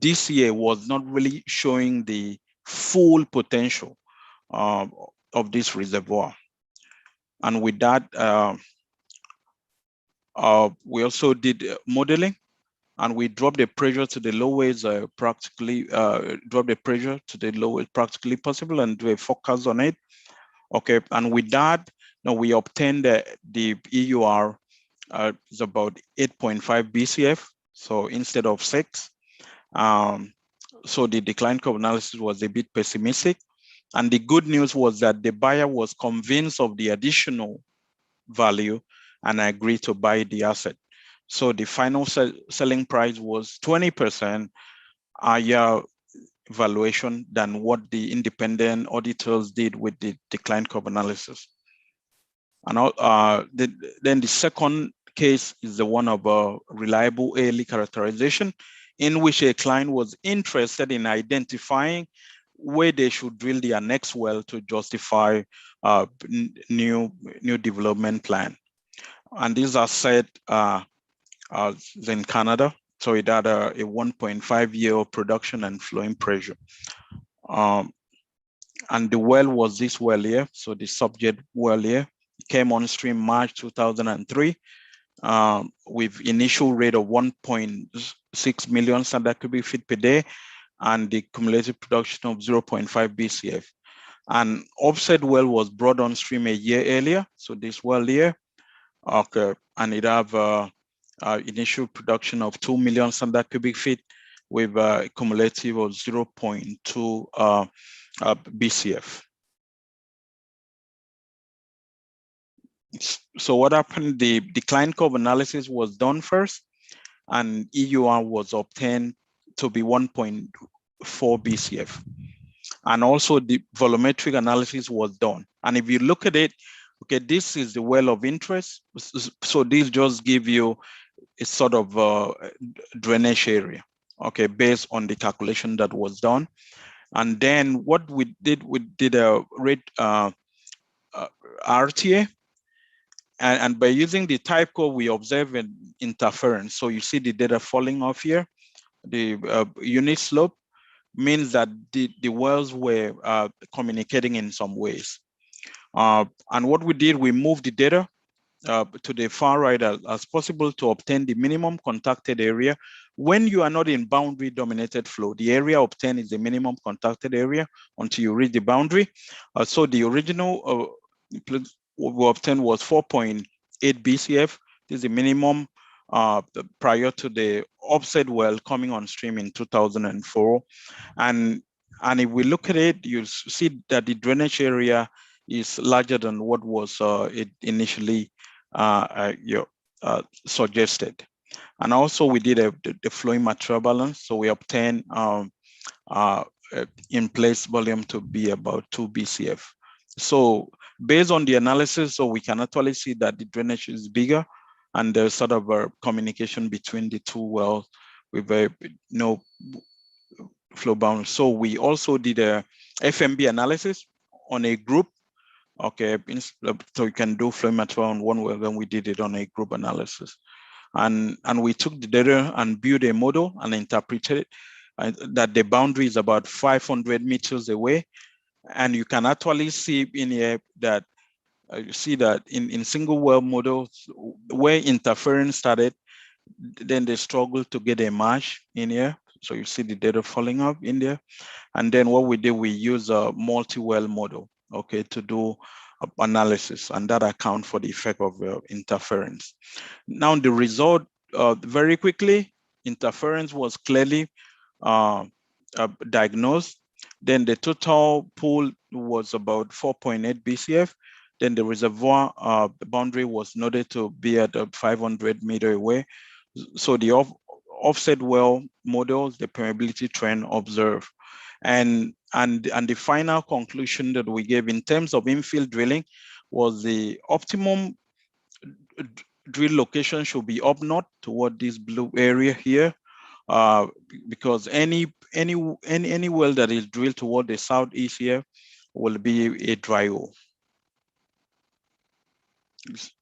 DCA was not really showing the full potential of this reservoir. And with that, we also did modeling, and we dropped the pressure to the lowest practically possible, and do a focus on it. Okay, and with that, we obtained the EUR is about 8.5 BCF. So instead of 6, so the decline curve analysis was a bit pessimistic. And the good news was that the buyer was convinced of the additional value and agreed to buy the asset. So the final selling price was 20% higher valuation than what the independent auditors did with the decline curve analysis. And then the second case is the one of a reliable early characterization, in which a client was interested in identifying where they should drill their next well to justify new development plan. And these are set in Canada. So it had a 1.5 year of production and flowing pressure. And the well was this well here. So the subject well here came on stream March 2003 with initial rate of 1.6 million standard cubic feet per day and the cumulative production of 0.5 BCF. And offset well was brought on stream a year earlier. So this well here, okay, and it have initial production of 2 million standard cubic feet with a cumulative of 0.2 BCF. So what happened, the decline curve analysis was done first, and EUR was obtained to be 1.4 BCF. And also the volumetric analysis was done. And if you look at it, okay, this is the well of interest. So these just give you a sort of drainage area, okay, based on the calculation that was done. And then what we did a rate RTA, and by using the type curve, we observe an interference. So you see the data falling off here. The unit slope means that the wells were communicating in some ways. And what we did, we moved the data to the far right as possible to obtain the minimum contacted area. When you are not in boundary dominated flow, the area obtained is the minimum contacted area until you reach the boundary. So the original we obtained was 4.8 BCF. This is the minimum prior to the offset well coming on stream in 2004. And if we look at it, you see that the drainage area is larger than what was it initially suggested. And also we did the flowing material balance. So we obtained in place volume to be about 2 BCF. So based on the analysis, so we can actually see that the drainage is bigger, and there's sort of a communication between the two wells with no flow bound. So we also did a FMB analysis on a group. Okay, so you can do flow material on one well, then we did it on a group analysis. And we took the data and built a model and interpreted it, that the boundary is about 500 meters away. And you can actually see in here that you see that in single well models where interference started, then they struggle to get a match in here. So you see the data falling off in there. And then what we did, we use a multi-well model, okay, to do analysis, and that account for the effect of interference. Now the result, very quickly, interference was clearly diagnosed. Then the total pool was about 4.8 BCF. Then the reservoir boundary was noted to be at 500 meter away. So the offset well models the permeability trend observed. And the final conclusion that we gave in terms of infill drilling was the optimum drill location should be up north toward this blue area here, because any well that is drilled toward the southeast here will be a dry hole.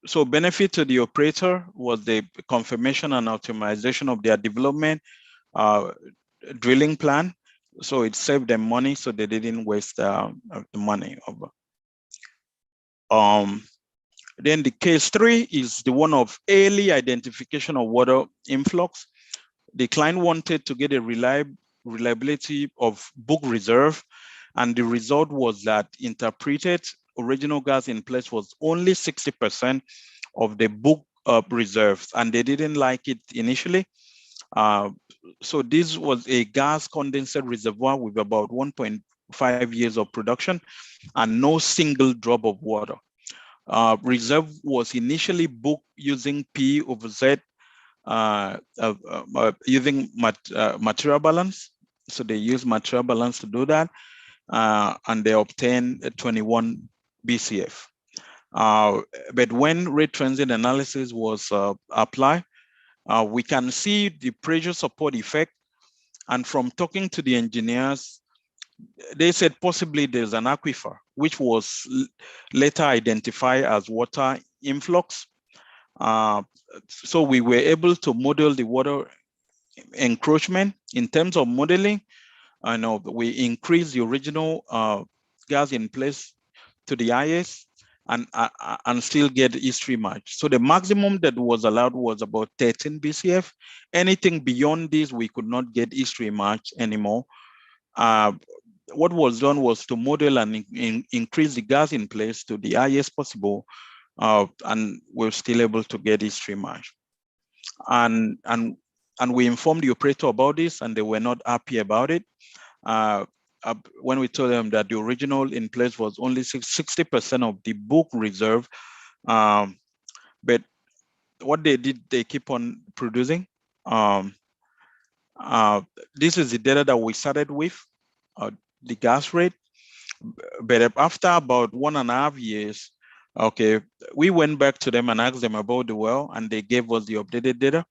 So benefit to the operator was the confirmation and optimization of their development drilling plan. So it saved them money, so they didn't waste the money. Then the case 3 is the one of early identification of water influx. The client wanted to get a reliability of book reserve, and the result was that interpreted original gas in place was only 60% of the book reserves, and they didn't like it initially. So this was a gas condensate reservoir with about 1.5 years of production and no single drop of water. Reserve was initially booked using P over Z, using material balance. So they use material balance to do that, and they obtained 21 BCF. But when rate transient analysis was applied, we can see the pressure support effect. And from talking to the engineers, they said possibly there's an aquifer, which was later identified as water influx. So we were able to model the water encroachment. In terms of modeling, I know we increased the original gas in place to the IS and still get history match. So the maximum that was allowed was about 13 BCF. Anything beyond this, we could not get history match anymore. What was done was to model and increase the gas in place to the highest possible, and we're still able to get history match. And we informed the operator about this, and they were not happy about it. When we told them that the original in place was only 60% of the book reserve, but what they did, they keep on producing. This is the data that we started with, the gas rate. But after about 1.5 years, okay, we went back to them and asked them about the well, and they gave us the updated data.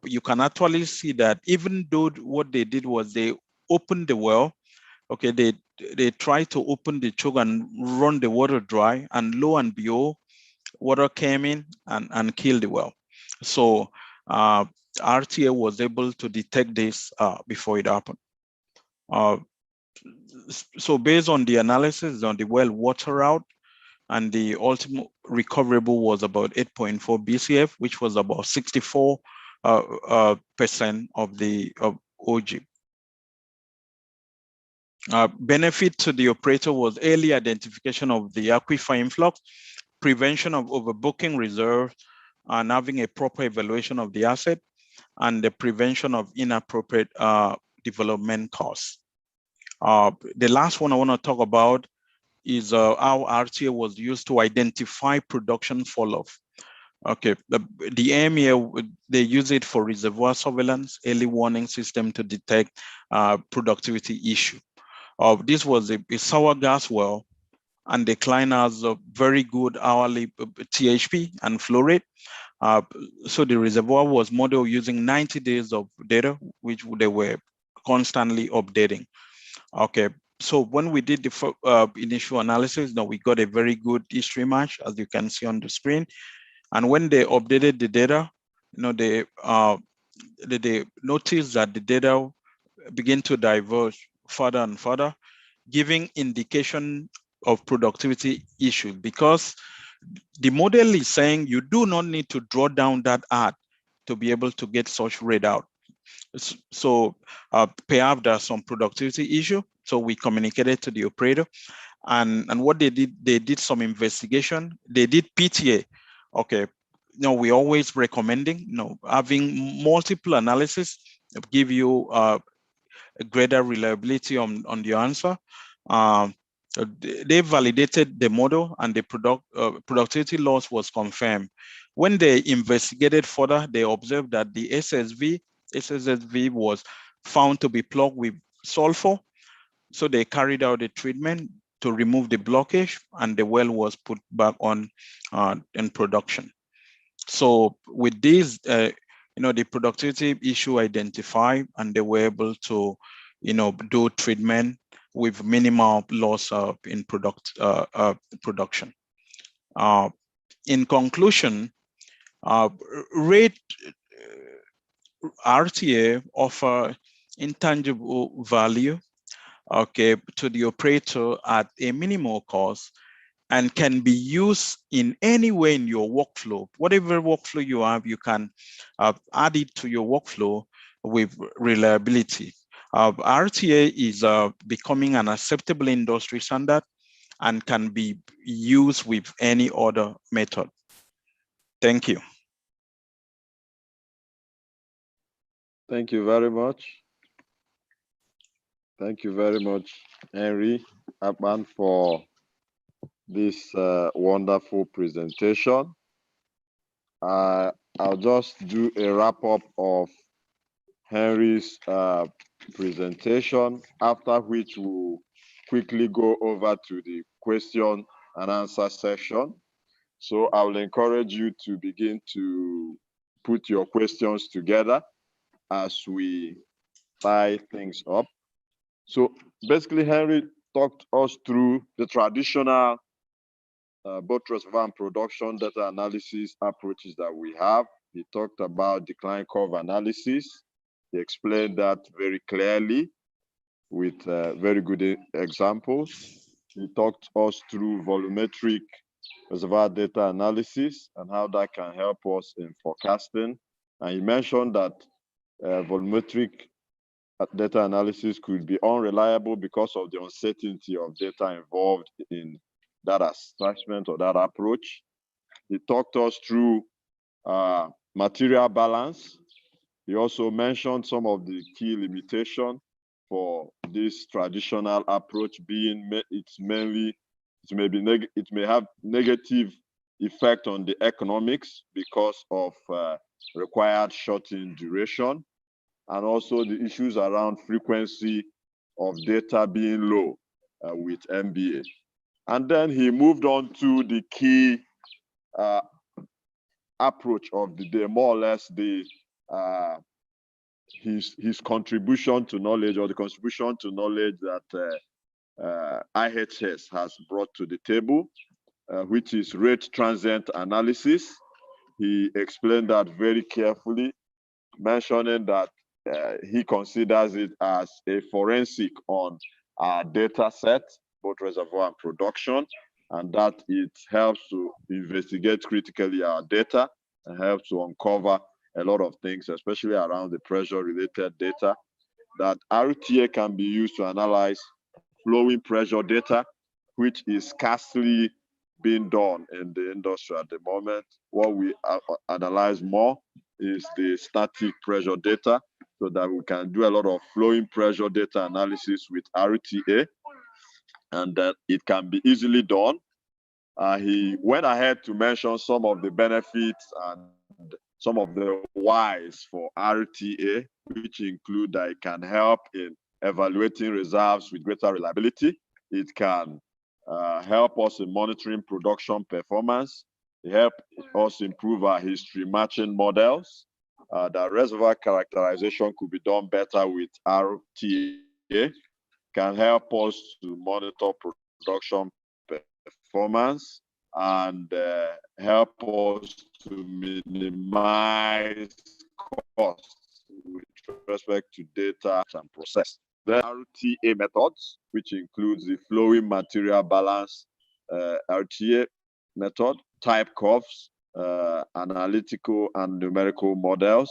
You can actually see that even though what they did was they opened the well, okay, they tried to open the choke and run the water dry, and lo and behold, water came in and killed the well. So RTA was able to detect this before it happened. So based on the analysis on the well water route, and the ultimate recoverable was about 8.4 BCF, which was about 64% of the OG. Benefit to the operator was early identification of the aquifer influx, prevention of overbooking reserve, and having a proper evaluation of the asset, and the prevention of inappropriate development costs. The last one I want to talk about is how RTA was used to identify production fall-off. Okay, the aim here, they use it for reservoir surveillance, early warning system to detect productivity issue. This was a sour gas well, and the client has a very good hourly THP and flow rate. So the reservoir was modeled using 90 days of data, which they were constantly updating. Okay, so when we did the initial analysis, now we got a very good history match, as you can see on the screen. And when they updated the data, they noticed that the data begin to diverge further and further, giving indication of productivity issues, because the model is saying you do not need to draw down that hard to be able to get such readout. So perhaps there's some productivity issue. So we communicated to the operator, and what they did some investigation. They did PTA. Okay, we always recommending having multiple analysis give you a greater reliability on the answer. They validated the model and the productivity loss was confirmed. When they investigated further, they observed that the SSSV was found to be plugged with sulfur. So they carried out a treatment to remove the blockage and the well was put back on in production. So with this, the productivity issue identified and they were able to, do treatment with minimal loss in production. In conclusion, rate RTA offer intangible value, to the operator at a minimal cost and can be used in any way in your workflow. Whatever workflow you have, you can add it to your workflow with reliability. RTA is becoming an acceptable industry standard and can be used with any other method. Thank you. Thank you very much. Thank you very much, Henry Akpan, for this wonderful presentation. I'll just do a wrap up of Henry's presentation, after which we'll quickly go over to the question and answer session. So I will encourage you to begin to put your questions together as we tie things up. So basically, Henry talked us through the traditional both reservoir and production data analysis approaches that we have. He talked about decline curve analysis. He explained that very clearly with very good examples. He talked us through volumetric reservoir data analysis and how that can help us in forecasting. And he mentioned that volumetric data analysis could be unreliable because of the uncertainty of data involved in that assessment or that approach. He talked us through material balance. He also mentioned some of the key limitations for this traditional approach, being it may have negative effect on the economics because of required shortened duration, and also the issues around frequency of data being low with MBA. And then he moved on to the key approach of the day, more or less his contribution to knowledge, or the contribution to knowledge that IHS has brought to the table, which is rate transient analysis. He explained that very carefully, mentioning that he considers it as a forensic on our data set, both reservoir and production, and that it helps to investigate critically our data and helps to uncover a lot of things, especially around the pressure-related data, that RTA can be used to analyze flowing pressure data, which is scarcely being done in the industry at the moment. What we analyze more is the static pressure data, so that we can do a lot of flowing pressure data analysis with RTA, and that it can be easily done. He went ahead to mention some of the benefits and some of the whys for RTA, which include that it can help in evaluating reserves with greater reliability. It can help us in monitoring production performance. It helps us improve our history matching models. The reservoir characterization could be done better with RTA. Can help us to monitor production performance and help us to minimize costs with respect to data and process. The RTA methods, which includes the flowing material balance RTA method, type curves, analytical and numerical models.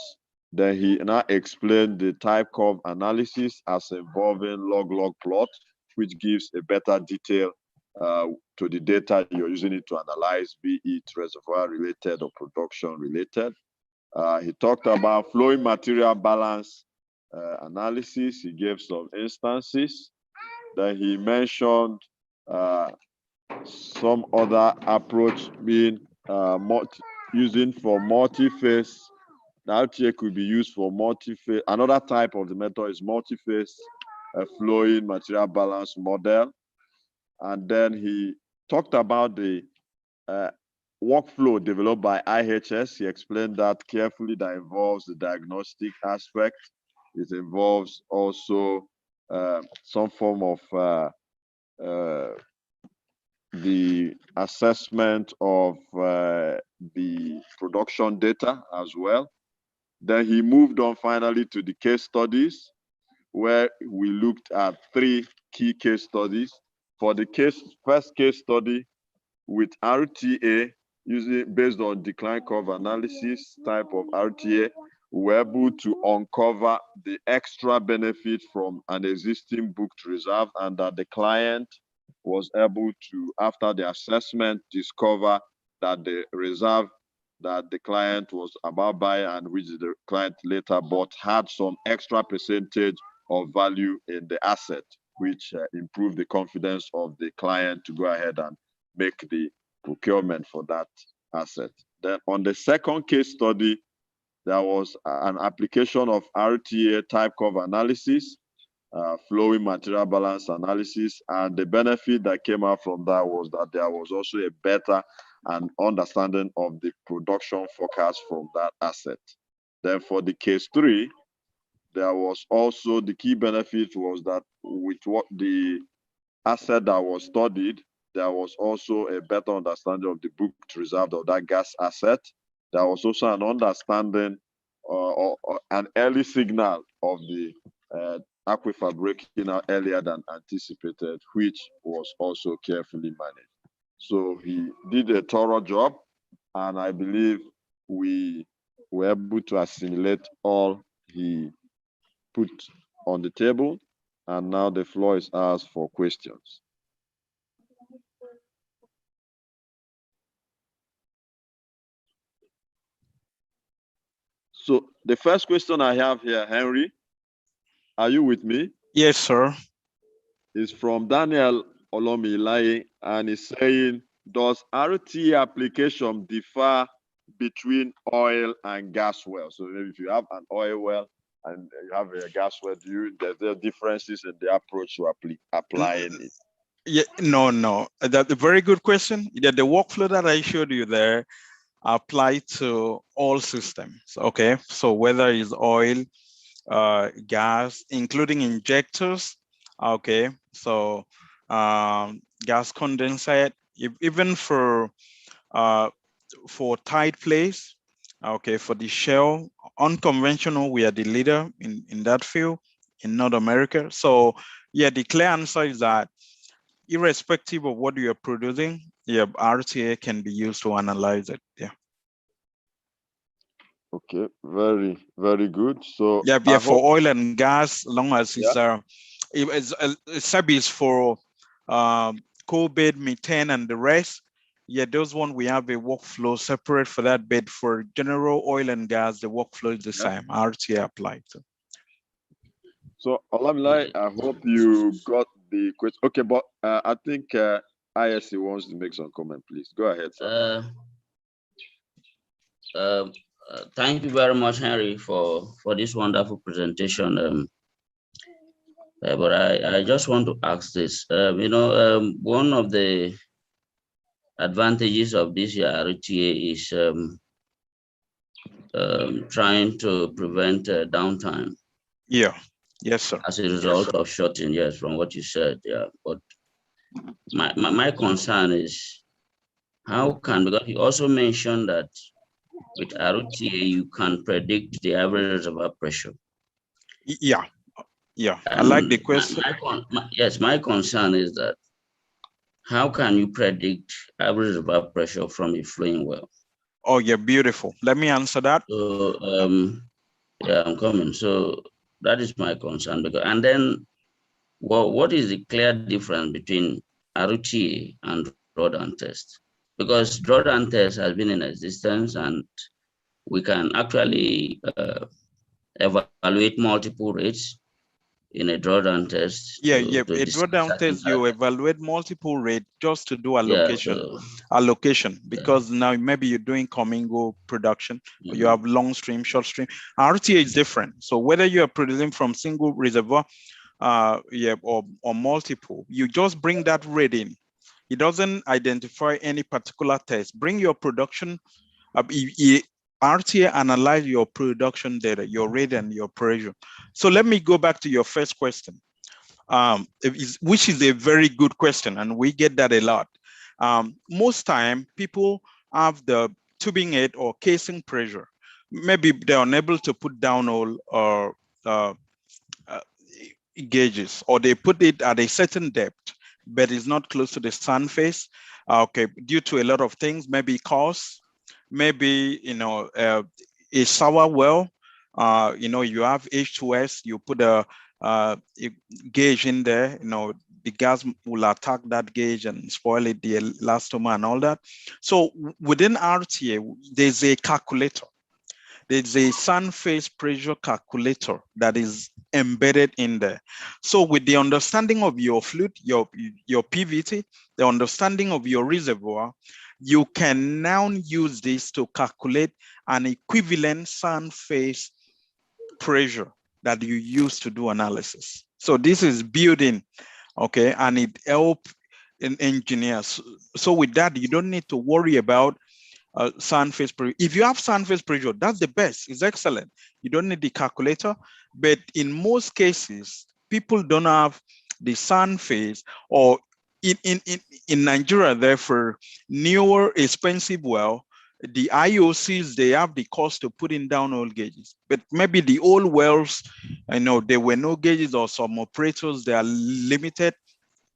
Then he now explained the type curve analysis as involving log-log plot, which gives a better detail to the data you're using it to analyze, be it reservoir related or production related. He talked about flowing material balance analysis. He gave some instances. Then he mentioned some other approach being using for multi-phase. The RTA could be used for multi-phase. Another type of the method is multi-phase flowing material balance model. And then he talked about the workflow developed by IHS. He explained that carefully. That involves the diagnostic aspect. It involves also some form of the assessment of the production data as well. Then he moved on finally to the case studies, where we looked at 3 key case studies. For the first case study with RTA, using based on decline curve analysis type of RTA, we were able to uncover the extra benefit from an existing booked reserve, and that the client was able to, after the assessment, discover that the reserve that the client was about buy and which the client later bought had some extra percentage of value in the asset, which improved the confidence of the client to go ahead and make the procurement for that asset. Then on the second case study, there was an application of RTA type curve analysis, flowing material balance analysis, and the benefit that came out from that was that there was also a better and understanding of the production forecast from that asset. Then for the case 3, there was also the key benefit was that with what the asset that was studied, there was also a better understanding of the booked reserve of that gas asset. There was also an understanding or an early signal of the aquifer breaking out earlier than anticipated, which was also carefully managed. So he did a thorough job, and I believe we were able to assimilate all he put on the table. And now the floor is ours for questions. So the first question I have here, Henry, are you with me? Yes, sir. Is from Daniel Olomilaye, and he's saying, does RT application differ between oil and gas well? So maybe if you have an oil well and you have a gas well, there differences in the approach to applying it? Yeah, no. That's a very good question. The workflow that I showed you there apply to all systems. Okay, so whether it's oil, gas, including injectors. Okay, so gas condensate, even for tight place. Okay, for the shell, unconventional, we are the leader in that field in North America. So yeah, the clear answer is that irrespective of what you are producing, yeah, RTA can be used to analyze it. Yeah. Okay, very, very good. So yeah, for oil and gas, long as it's SEBIs for coal bed, methane, and the rest. Yeah, those one we have a workflow separate for that bed. For general oil and gas, the workflow is the same. RTA applied. So Olamilai, I hope you got the question. Okay, but I think ISC wants to make some comment. Please go ahead, sir. Thank you very much, Henry, for this wonderful presentation. But I just want to ask this. One of the advantages of this year RTA is trying to prevent downtime. Yeah. Yes, sir. As a result of shorting, yes, from what you said, yeah. But my concern is how can, because you also mentioned that with RTA, you can predict the average reservoir pressure. Yeah. I like the question. My concern is that how can you predict average reservoir pressure from a flowing well? Oh, yeah, beautiful. Let me answer that. So, yeah, I'm coming. So that is my concern. And then, what is the clear difference between RTA and drawdown test? Because drawdown test has been in existence, and we can actually evaluate multiple rates in a drawdown test. Yeah, to a decide drawdown certain test, you target. evaluate multiple rate just to do Yeah, allocation, because now maybe you're doing commingle production, or you have long stream, short stream. RTA is different. So whether you are producing from single reservoir, or multiple, you just bring that rate in. It doesn't identify any particular test. Bring your production, RTA analyze your production data, your rate and your pressure. So let me go back to your first question, which is a very good question, and we get that a lot. Most time, people have the tubing head or casing pressure. Maybe they're unable to put downhole or gauges, or they put it at a certain depth, but it's not close to the sun face. Okay, due to a lot of things, maybe cost, maybe a sour well. You have H2S, you put a gauge in there, the gas will attack that gauge and spoil it, the elastomer and all that. So within RTA, there's a calculator. There's a sun phase pressure calculator that is embedded in there. So with the understanding of your fluid, your PVT, the understanding of your reservoir, you can now use this to calculate an equivalent sun phase pressure that you use to do analysis. So this is built in, okay, and it helps engineers. So with that, you don't need to worry about sun phase pressure. If you have sun phase pressure, that's the best. It's excellent. You don't need the calculator. But in most cases, people don't have the sun phase, or in Nigeria, therefore, newer, expensive well, the IOCs, they have the cost to put in downhole gauges. But maybe the old wells, there were no gauges, or some operators, they are limited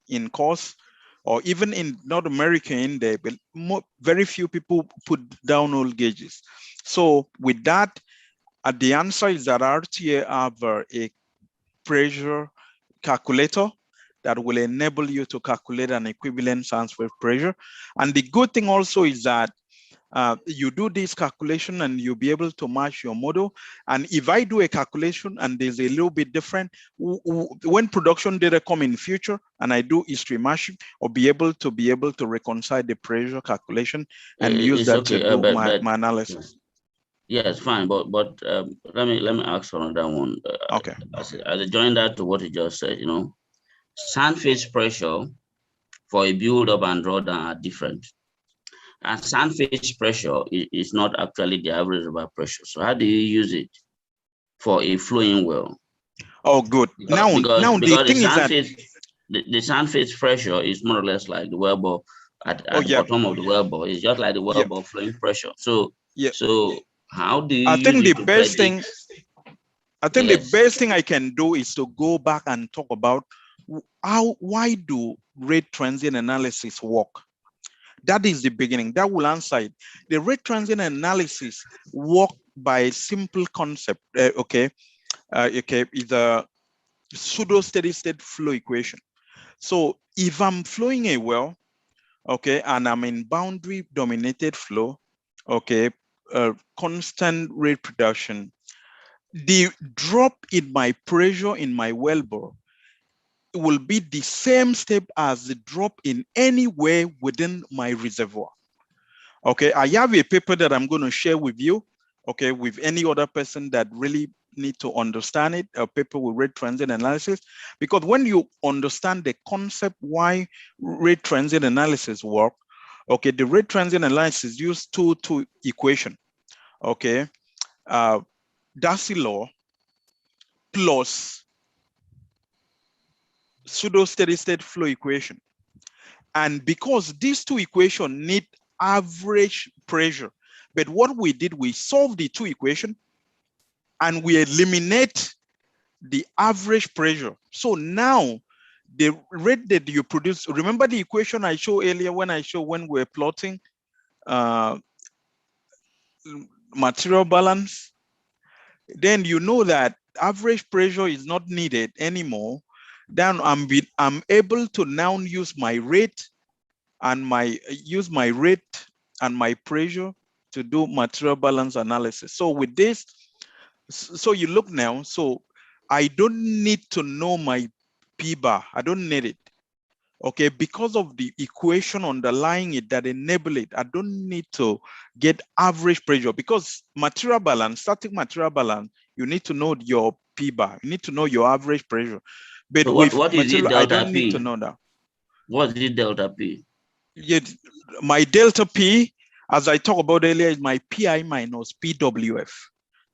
in cost, or even in North America in there, but very few people put downhole gauges. So with that, the answer is that RTA have a pressure calculator that will enable you to calculate an equivalent transfer pressure. And the good thing also is that you do this calculation and you'll be able to match your model. And if I do a calculation and there's a little bit different, when production data come in future and I do history matching, I'll be able to reconcile the pressure calculation and use that okay, to do but my analysis. Yeah, it's fine, but let me ask for another one. Okay. As I join that to what you just said, sand phase pressure for a build up and drawdown are different. And sand phase pressure is not actually the average reservoir pressure. So how do you use it for a flowing well? Oh, good. Because The thing is that the sand phase pressure is more or less like the well bore at the bottom of the well bore. It's just like the well bore flowing pressure. So how do you use it to predict? The best thing I can do is to go back and talk about why do rate transient analysis work? That is the beginning. That will answer it. The rate transient analysis work by a simple concept. It's a pseudo steady state flow equation. So if I'm flowing a well, and I'm in boundary dominated flow, constant rate production, the drop in my pressure in my wellbore will be the same step as the drop in anywhere within my reservoir. Okay, I have a paper that I'm going to share with you, with any other person that really need to understand it, a paper with rate transient analysis, because when you understand the concept why rate transient analysis work, the rate transient analysis use two equation, Darcy law plus pseudo steady state flow equation. And because these two equations need average pressure, but what we did, we solved the two equations and we eliminate the average pressure. So now the rate that you produce, remember the equation I showed earlier when we're plotting material balance? Then you know that average pressure is not needed anymore. Then I'm able to now use my rate and my pressure to do material balance analysis. So with this, So you look now, so I don't need to know my P bar. I don't need it. Okay, because of the equation underlying it that enable it, I don't need to get average pressure, because material balance, static material balance, you need to know your P bar. You need to know your average pressure. But So with what is it material, I delta don't need to P? know that. What is delta P? Yet my delta P, as I talked about earlier, is my PI minus PWF.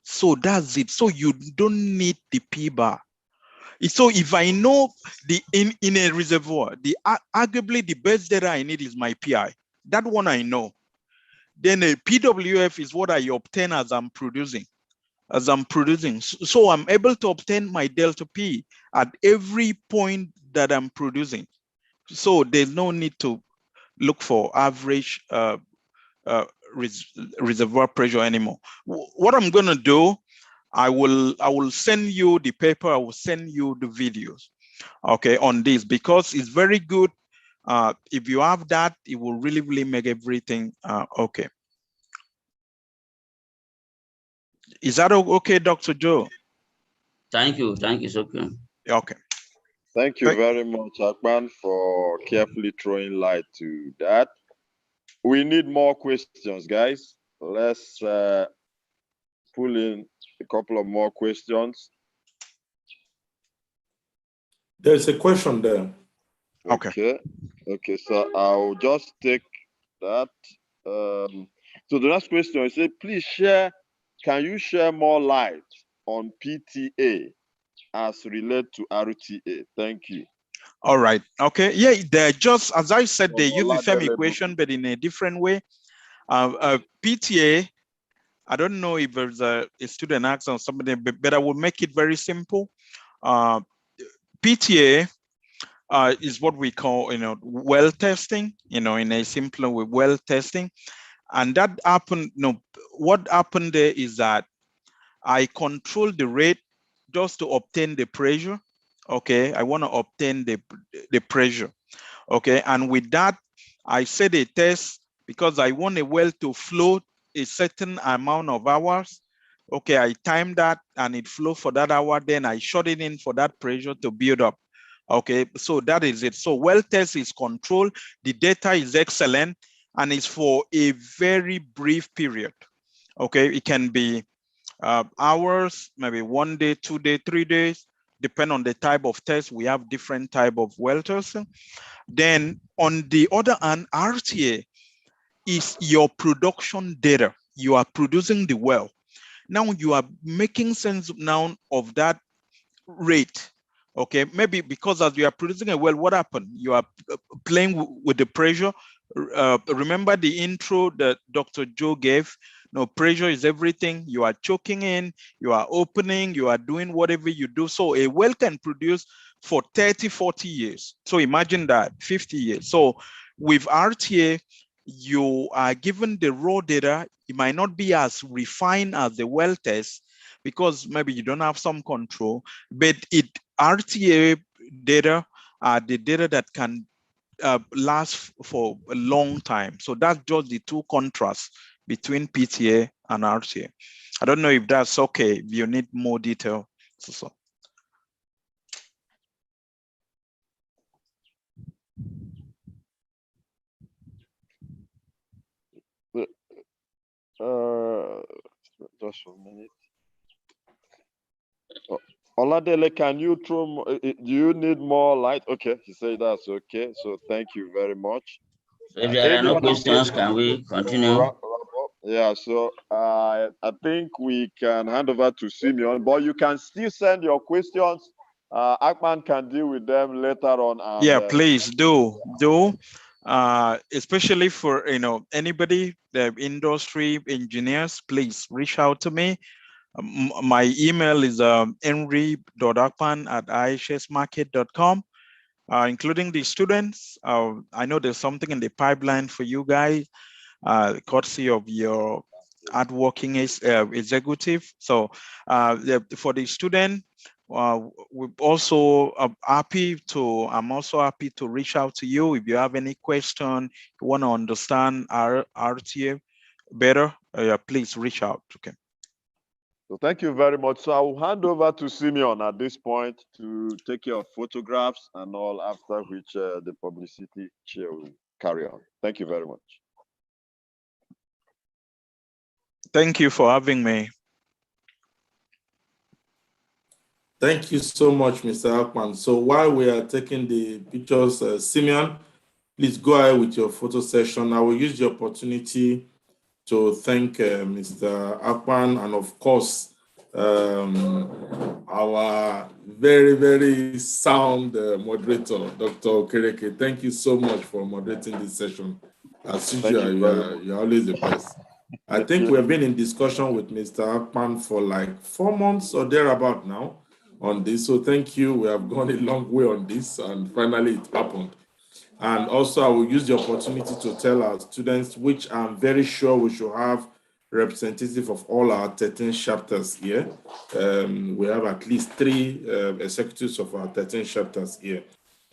So that's it. So you don't need the P bar. So if I know the in a reservoir, arguably the best data I need is my PI. That one I know. Then a PWF is what I obtain as I'm producing. So I'm able to obtain my delta P at every point that I'm producing. So there's no need to look for average uh, reservoir pressure anymore. What I'm gonna do, I will send you the paper. I will send you the videos, okay, on this, because it's very good. If you have that, it will really make everything okay. Is that okay, Dr. Joe? Thank you. Thank you, okay. Okay. Thank you very much, Akpan, for carefully throwing light to that. We need more questions, guys. Let's pull in a couple of more questions. There's a question there. Okay. Okay, so I'll just take that. So the next question is, please share, can you share more light on PTA as related to RTA? Thank you. All right. Okay. Yeah, they're just, as I said, they use the same equation, but in a different way. PTA, I don't know if there's a student asks on somebody, but I will make it very simple. PTA is what we call, well testing, in a simpler way, well testing. And that happened, what happened there is that I control the rate just to obtain the pressure. Okay, I want to obtain the pressure. Okay, and with that, I set a test because I want a well to flow a certain amount of hours. Okay, I time that and it flow for that hour, then I shut it in for that pressure to build up. Okay, so that is it. So well test is controlled, the data is excellent, and it's for a very brief period. Okay, it can be hours, maybe 1 day, 2 days, 3 days, depend on the type of test. We have different type of well testing. Then on the other hand, RTA is your production data. You are producing the well. Now you are making sense now of that rate. Okay, maybe because as you are producing a well, what happened? You are playing with the pressure. Remember the intro that Dr. Joe gave? No, pressure is everything. You are choking in, you are opening, you are doing whatever you do. So a well can produce for 30, 40 years. So imagine that, 50 years. So with RTA, you are given the raw data. It might not be as refined as the well test because maybe you don't have some control, but RTA data are the data that can last for a long time. So that's just the two contrasts between PTA and RTA. I don't know if that's okay, if you need more detail. So. Just a minute. Oladele, can you throw, do you need more light? Okay, he said that's okay. So thank you very much. So if there are no questions, can we continue? Yeah, so I think we can hand over to Simeon, but you can still send your questions. Akman can deal with them later on. And, yeah, please do. Especially for anybody, the industry engineers, please reach out to me. My email is henry.akpan@ihsmarket.com. Including the students. I know there's something in the pipeline for you guys, courtesy of your hardworking executive. So for the student, we're also I'm also happy to reach out to you if you have any question, you want to understand our RTA better, please reach out. Okay. So thank you very much. So I will hand over to Simeon at this point to take your photographs and all, after which the publicity chair will carry on. Thank you very much. Thank you for having me. Thank you so much, Mr. Harcourt. So while we are taking the pictures, Simeon, please go ahead with your photo session. I will use the opportunity to thank Mr. Harcourt and, of course, our very, very sound moderator, Dr. Okereke. Thank you so much for moderating this session. As usual, you're always the best. I think we have been in discussion with Mr. Harcourt for like 4 months or thereabout now on this. So thank you. We have gone a long way on this, and finally it happened. And also I will use the opportunity to tell our students, which I'm very sure we should have representative of all our 13 chapters here. We have at least 3 executives of our 13 chapters here.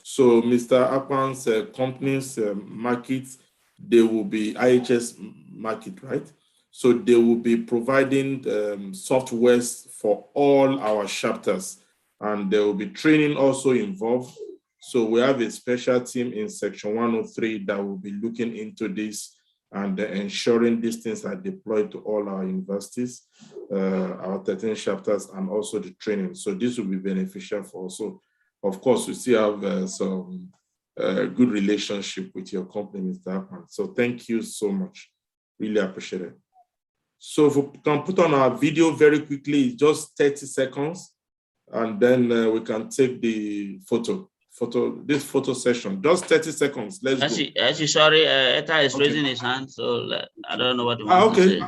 So Mr. Harcourt's company's markets, they will be IHS market, right? So they will be providing softwares for all our chapters, and there will be training also involved. So we have a special team in section 103 that will be looking into this and ensuring these things are deployed to all our universities, our 13 chapters, and also the training. So this will be beneficial for us. So of course, we still have some good relationship with your company, Mr. Harcourt. So thank you so much. Really appreciate it. So if we can put on our video very quickly, just 30 seconds, and then we can take the this photo session. Just 30 seconds. Let's go. Actually, sorry, Eta is raising his hand, so I don't know what he wants to say.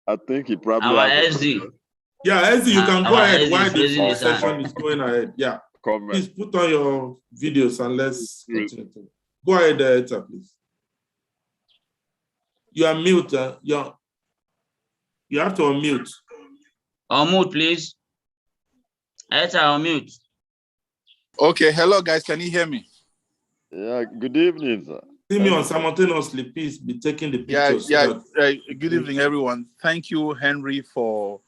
I think he probably Our has SD. Yeah, SD, you can go ahead while the photo session hand. is going ahead. Yeah. comment. Please put on your videos and let's continue. Go ahead, Eta, please. You are mute. You have to unmute. Unmute, please. Eta, unmute. Okay, hello guys, can you hear me? Yeah, good evening, sir. Simeon, simultaneously, please be taking the pictures. Good evening, everyone. Thank you, Henry, for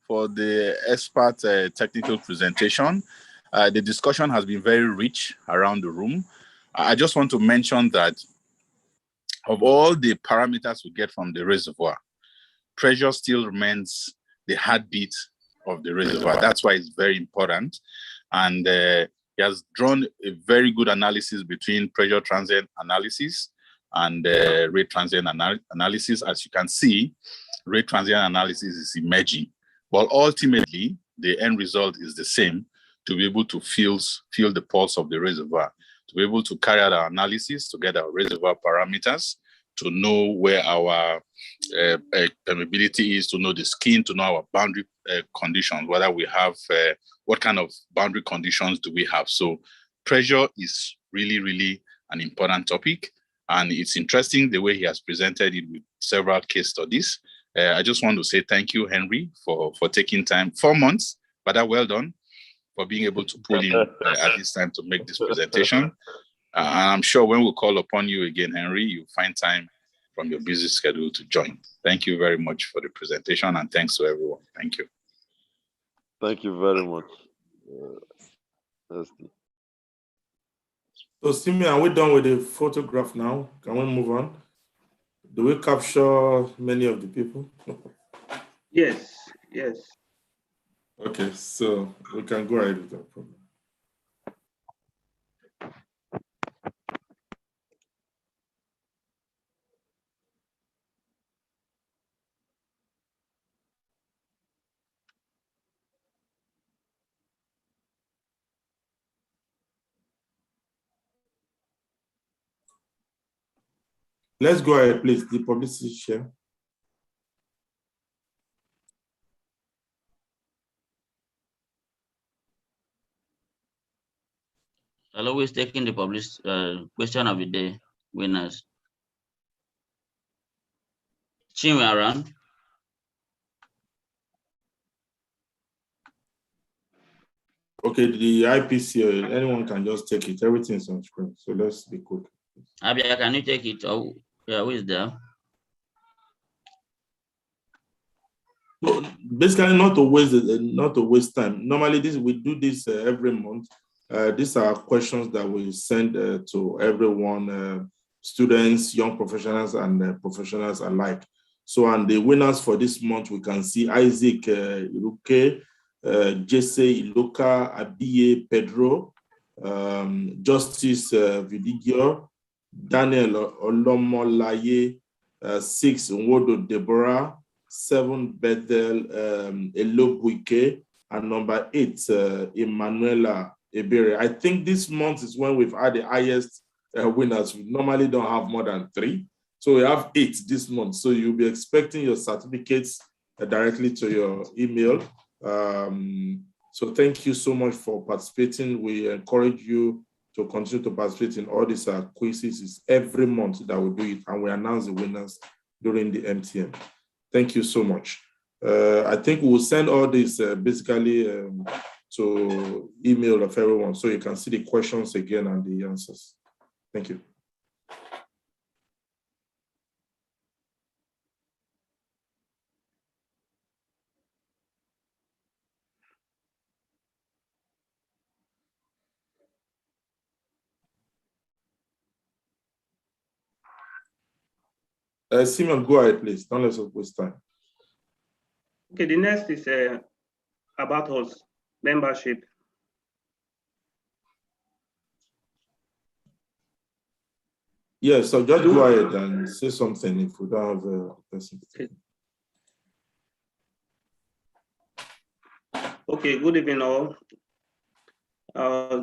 the expert technical presentation. The discussion has been very rich around the room. I just want to mention that of all the parameters we get from the reservoir, pressure still remains the heartbeat of the reservoir. That's why it's very important. And he has drawn a very good analysis between pressure transient analysis and rate transient analysis. As you can see, rate transient analysis is emerging. But ultimately, the end result is the same, to be able to feel the pulse of the reservoir, to be able to carry out our analysis, to get our reservoir parameters, to know where our permeability is, to know the skin, to know our boundary conditions, whether we have, what kind of boundary conditions do we have. So pressure is really, really an important topic. And it's interesting the way he has presented it with several case studies. I just want to say thank you, Henry, for taking time, 4 months, but well done for being able to pull in at this time to make this presentation. And I'm sure when we call upon you again, Henry, you'll find time from your busy schedule to join. Thank you very much for the presentation, and thanks to everyone. Thank you. Thank you very much. So, Simeon, are we done with the photograph now? Can we move on? Do we capture many of the people? Yes, yes. Okay, so we can go ahead with that problem. Let's go ahead, please, the publicity share. I'll always taking the question of the day winners. Chinwe around. Okay, the IPC, anyone can just take it. Everything's on screen, so let's be quick. Abia, can you take it? Oh, yeah, who is there? So basically, not to waste time. Normally, we do this every month. These are questions that we send to everyone, students, young professionals, and professionals alike. So, and the winners for this month, we can see Isaac Iruke, Jesse Iloka, Abiye Pedro, Justice Vidigio, Daniel Olomolaye, 6 Nwodo Deborah, 7 Bethel Elobuike, and number 8 Emanuela Ebere. I think this month is when we've had the highest winners. We normally don't have more than 3. So we have 8 this month. So you'll be expecting your certificates directly to your email. So thank you so much for participating. We encourage you to continue to participate in all these quizzes. It's every month that we do it, and we announce the winners during the MTM. Thank you so much. I think we'll send all this basically to email of everyone, so you can see the questions again and the answers. Thank you. Simon, go ahead, please. Don't let us waste time. Okay, the next is about us, membership. Yes, so just go ahead and say something if we don't have a person. Okay, good evening all.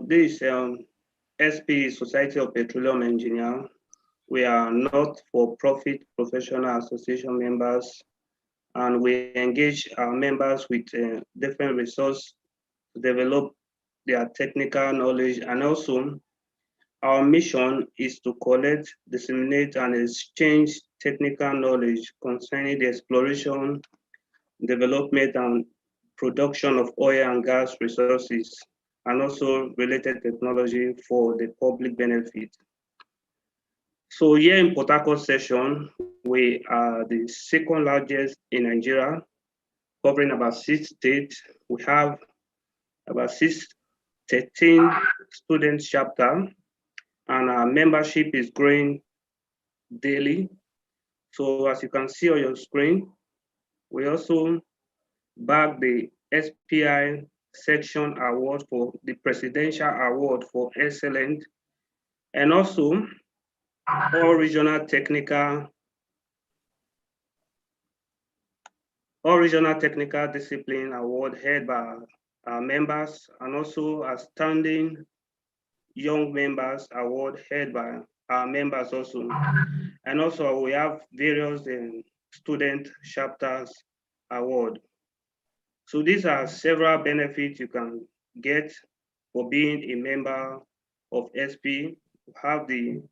This SPE, Society of Petroleum Engineers. We are not for profit professional association members, and we engage our members with different resources to develop their technical knowledge. And also our mission is to collect, disseminate, and exchange technical knowledge concerning the exploration, development, and production of oil and gas resources, and also related technology for the public benefit. So here in Port Harcourt session, we are the second largest in Nigeria, covering about 6 states. We have about 13 student chapter, and our membership is growing daily. So as you can see on your screen, we also bag the SPI section award for the Presidential Award for Excellence, and also all regional technical discipline award held by our members, and also outstanding young members award held by our members also. And also we have various student chapters award. So these are several benefits you can get for being a member of SP. We have the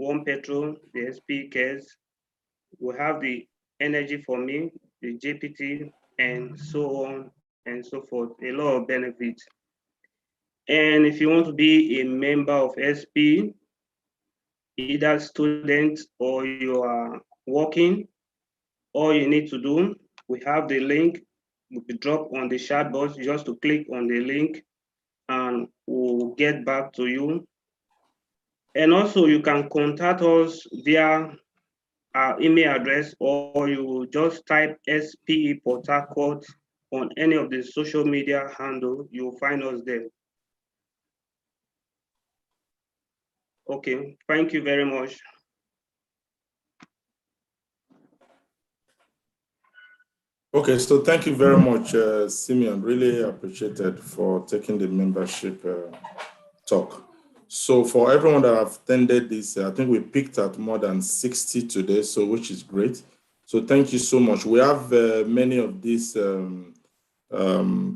Warm Petrol, the SP Cares. We have the Energy for Me, the JPT, and so on and so forth. A lot of benefits. And if you want to be a member of SP, either student or you are working, all you need to do, we have the link, will be dropped on the chat box, just to click on the link and we'll get back to you. And also you can contact us via our email address, or you just type SPE Port Harcourt on any of the social media handle, you'll find us there. Okay, thank you very much. Okay, so thank you very much, Simeon. Really appreciated for taking the membership talk. So for everyone that have attended this, I think we picked at more than 60 today, so which is great. So thank you so much. We have many of these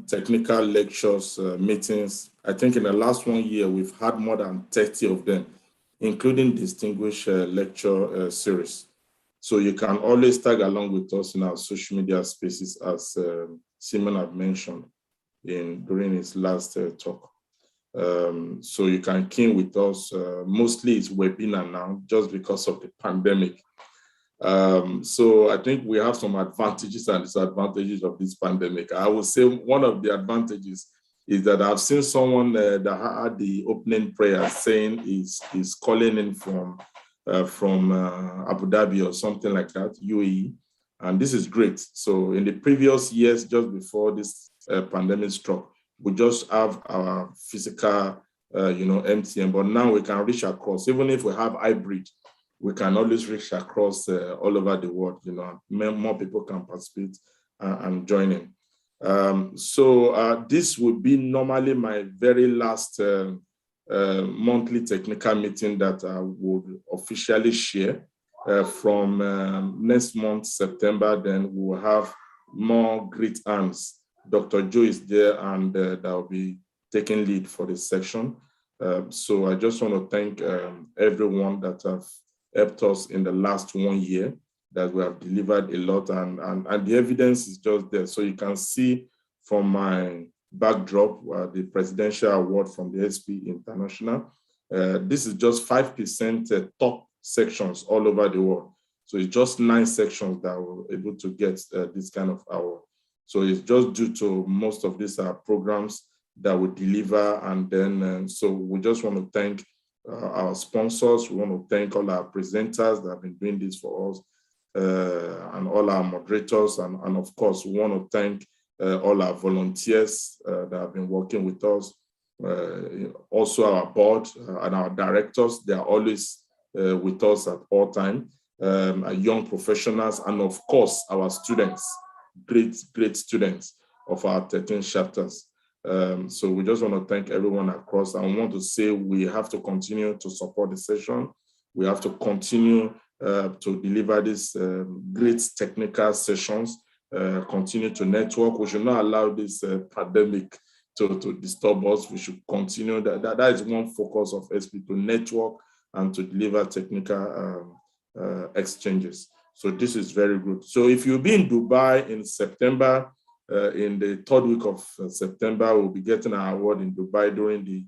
technical lectures, meetings. I think in the last 1 year, we've had more than 30 of them, including distinguished lecture series. So you can always tag along with us in our social media spaces, as Simon had mentioned during his last talk. So you can key with us. Mostly it's webinar now, just because of the pandemic. So I think we have some advantages and disadvantages of this pandemic. I would say one of the advantages is that I've seen someone that had the opening prayer saying is calling in from Abu Dhabi or something like that, UAE, and this is great. So in the previous years, just before this pandemic struck, we just have our physical, MTM, but now we can reach across. Even if we have hybrid, we can always reach across all over the world. More people can participate and join in. So this would be normally my very last monthly technical meeting that I would officially share. From next month, September, then we will have more great hands. Dr. Joe is there, and that will be taking lead for this section. So I just want to thank everyone that have helped us in the last 1 year, that we have delivered a lot, and the evidence is just there. So you can see from my backdrop, the Presidential Award from the SPE International. This is just 5% top sections all over the world. So it's just 9 sections that were able to get this kind of award. So it's just due to most of these programs that we deliver. And then, so we just want to thank our sponsors. We want to thank all our presenters that have been doing this for us, and all our moderators. And of course, we want to thank all our volunteers that have been working with us. Also our board and our directors, they are always with us at all time. Young professionals, and of course, our students, great students of our 13 chapters. So we just want to thank everyone across, and we want to say we have to continue to support the session. We have to continue to deliver these great technical sessions, continue to network. We should not allow this pandemic to disturb us. We should continue. That is one focus of SP, to network and to deliver technical exchanges. So this is very good. So if you'll be in Dubai in September, in the 3rd week of September, we'll be getting our award in Dubai during the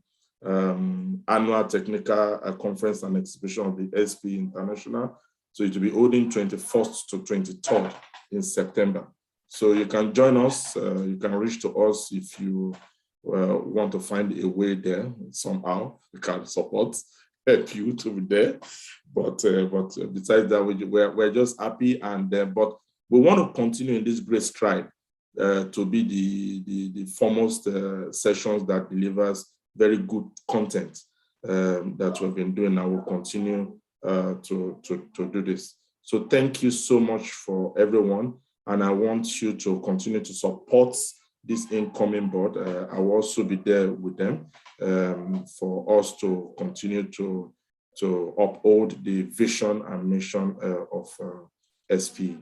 annual technical conference and exhibition of the SPE International. So it will be holding 21st to 23rd in September. So you can join us. You can reach to us if you want to find a way there somehow. We can help you to be there. But besides that, we're just happy, and but we want to continue in this great stride to be the foremost sessions that delivers very good content that we've been doing. I will continue to do this. So thank you so much for everyone, and I want you to continue to support this incoming board. I will also be there with them for us to continue to uphold the vision and mission of SPE.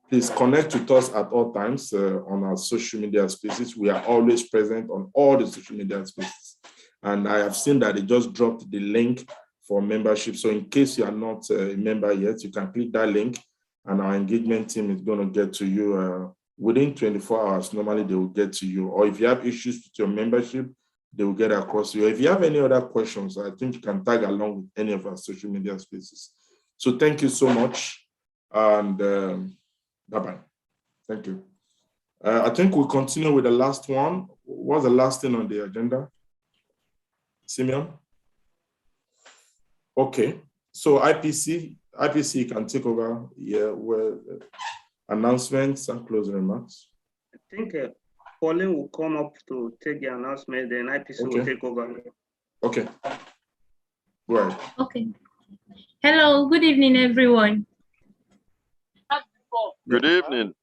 Please connect with us at all times on our social media spaces. We are always present on all the social media spaces. And I have seen that they just dropped the link for membership. So in case you are not a member yet, you can click that link, and our engagement team is going to get to you within 24 hours. Normally, they will get to you. Or if you have issues with your membership, they will get across to you. If you have any other questions, I think you can tag along with any of our social media spaces. So thank you so much, and bye-bye. Thank you. I think we'll continue with the last one. What's the last thing on the agenda? Simeon? Okay. So IPC can take over here with announcements and closing remarks. I think Pauline will come up to take the announcement, then IPC will take over. Okay. Right. Okay. Hello, good evening, everyone. Good evening.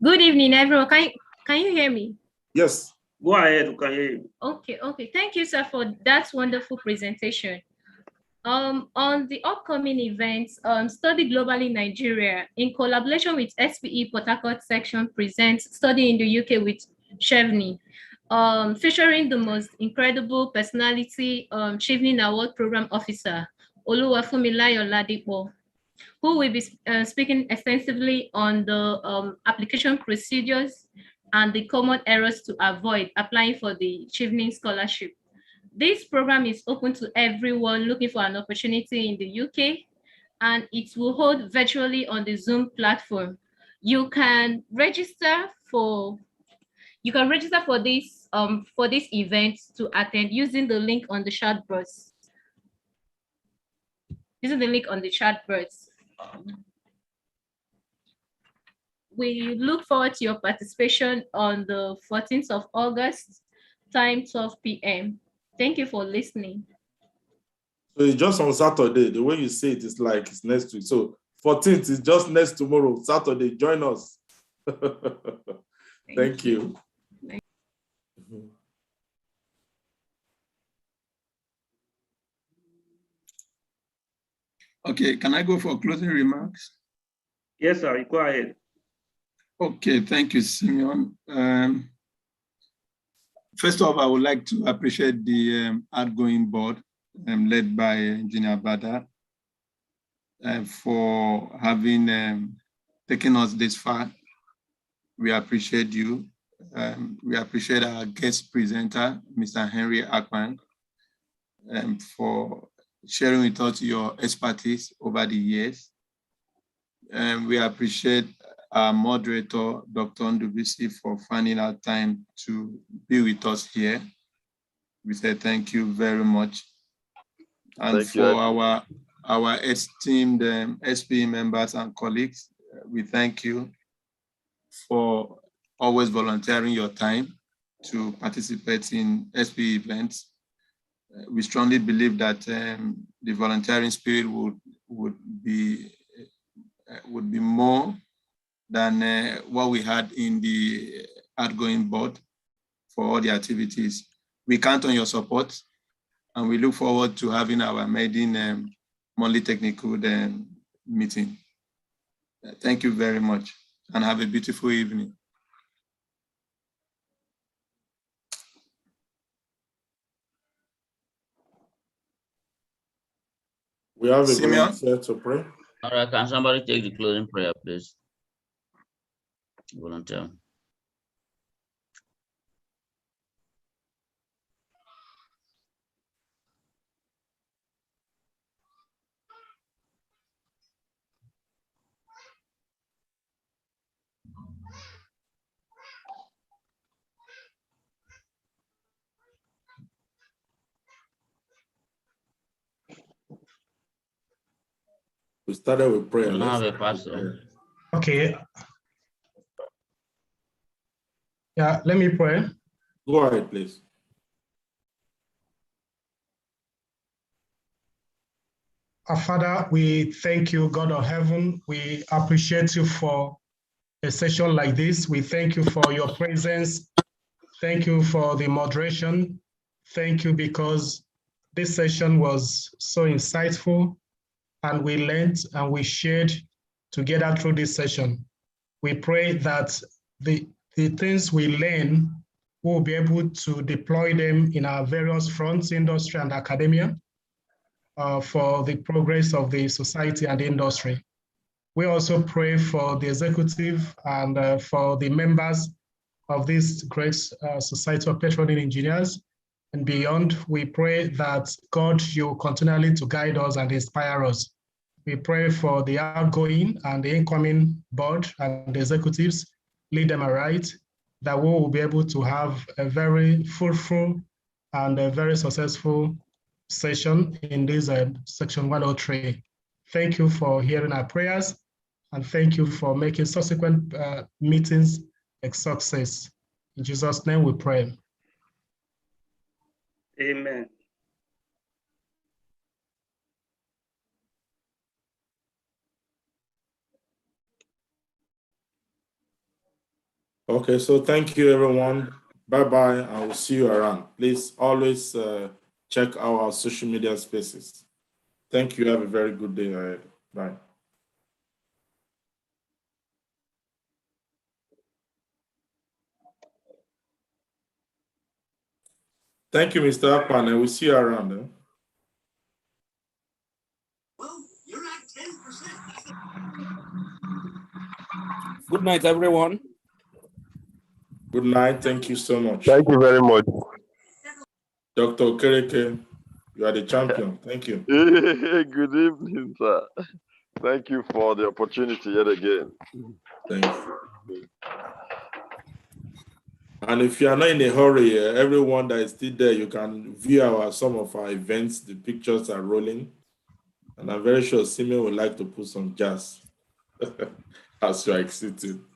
Good evening, everyone. Can you hear me? Yes. Go ahead, we can hear you. Okay. Thank you, sir, for that wonderful presentation. On the upcoming events, Study Globally Nigeria, in collaboration with SPE Port Harcourt section, presents Study in the UK with Chevney, featuring the most incredible personality, Chevney Award Program Officer, Oluwafunmilayo Ladipo, who will be speaking extensively on the application procedures and the common errors to avoid applying for the Chevney Scholarship. This program is open to everyone looking for an opportunity in the UK, and it will hold virtually on the Zoom platform. You can register for this event to attend using the link on the chat box. We look forward to your participation on the 14th of August, time 12 p.m. Thank you for listening. So it's just on Saturday. The way you say it is like it's next week. So 14th is just next tomorrow, Saturday. Join us. Thank you. Okay, can I go for closing remarks? Yes, sir, go ahead. Okay, thank you, Simeon. First of all, I would like to appreciate the outgoing board led by Engineer Bada for having taken us this far. We appreciate you. We appreciate our guest presenter, Mr. Henry Akpan, for sharing with us your expertise over the years. We appreciate our moderator, Dr. Ndubisi, for finding out time to be with us here. We say thank you very much. And Thank for you. our esteemed SPE members and colleagues, we thank you for always volunteering your time to participate in SPE events. We strongly believe that the volunteering spirit would be more than what we had in the outgoing board for all the activities. We count on your support, and we look forward to having our maiden monthly technical meeting. Thank you very much, and have a beautiful evening. We have a Simeon? volunteer to pray. All right, can somebody take the closing prayer, please? Volunteer. We started with prayer. We don't have a pastor. Okay. Yeah, let me pray. Go ahead, please. Our Father, we thank you, God of heaven. We appreciate you for a session like this. We thank you for your presence. Thank you for the moderation. Thank you because this session was so insightful, and we learned and we shared together through this session. We pray that the things we learn, we'll be able to deploy them in our various fronts, industry and academia, for the progress of the society and the industry. We also pray for the executive and for the members of this great Society of Petroleum Engineers and beyond. We pray that God, you continually to guide us and inspire us. We pray for the outgoing and the incoming board and the executives, lead them aright, that we will be able to have a very fruitful and a very successful session in this section 103. Thank you for hearing our prayers, and thank you for making subsequent meetings a success. In Jesus' name we pray. Amen. Okay, so thank you, everyone. Bye-bye. I will see you around. Please always check our social media spaces. Thank you. Have a very good day ahead. Bye. Thank you, Mr. Akpan. I will see you around. Well, you're at 10%. Good night, everyone. Good night. Thank you so much. Thank you very much. Dr. Okereke, you are the champion. Thank you. Good evening, sir. Thank you for the opportunity yet again. Thanks. And if you are not in a hurry, everyone that is still there, you can view some of our events. The pictures are rolling. And I'm very sure Simeon would like to put some jazz as you are exiting.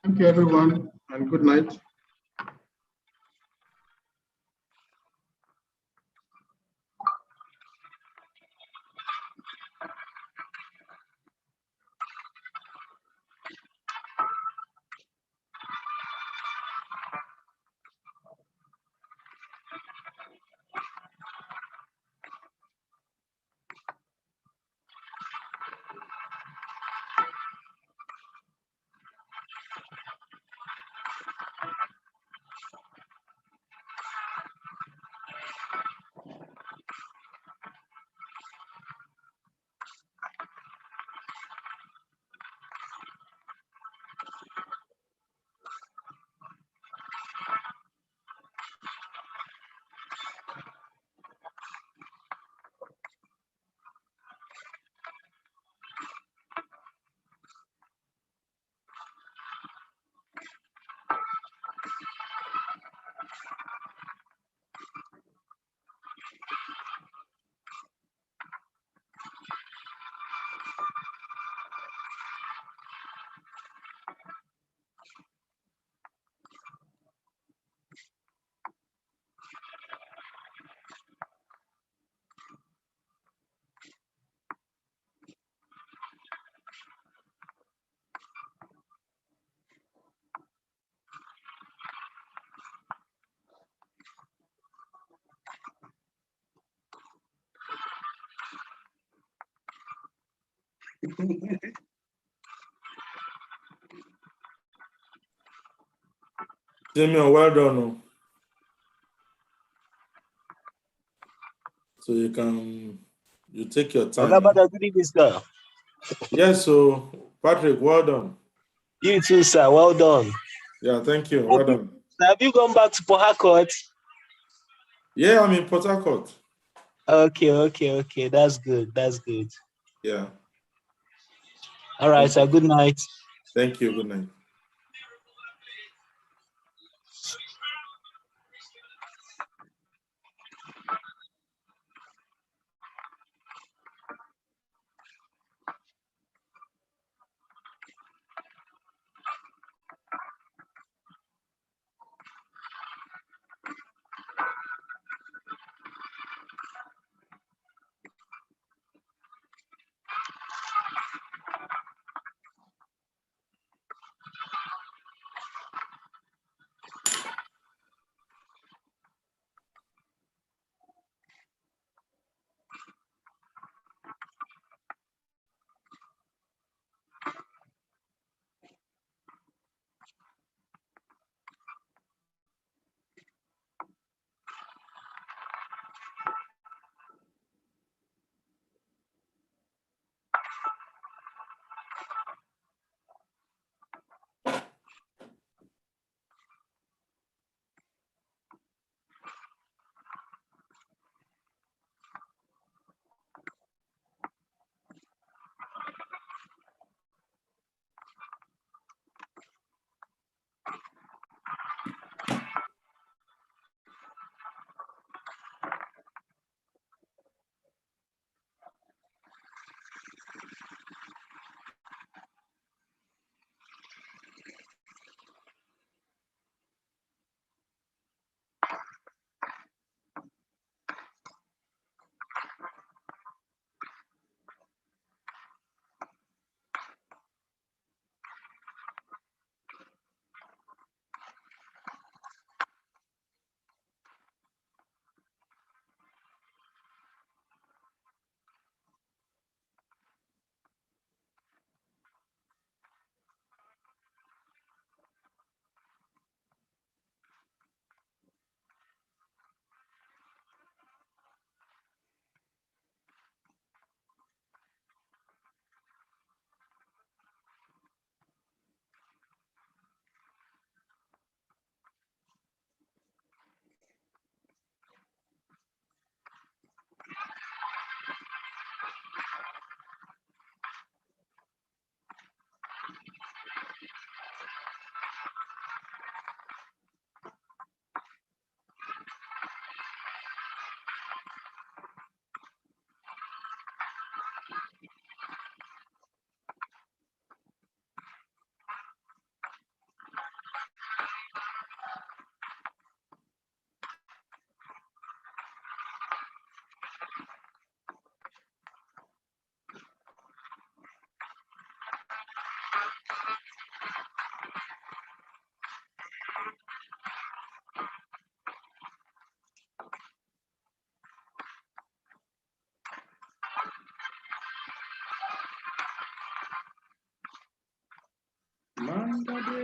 Thank you, everyone, and good night. Simeon, well done. Oh. So you take your time. Good evening, sir. Yes, so Patrick, well done. You too, sir. Well done. Yeah, thank you. Well done. Have you gone back to Port Harcourt? Yeah, I'm in Port Harcourt. Okay. That's good. Yeah. All right, sir. Good night. Thank you. Good night.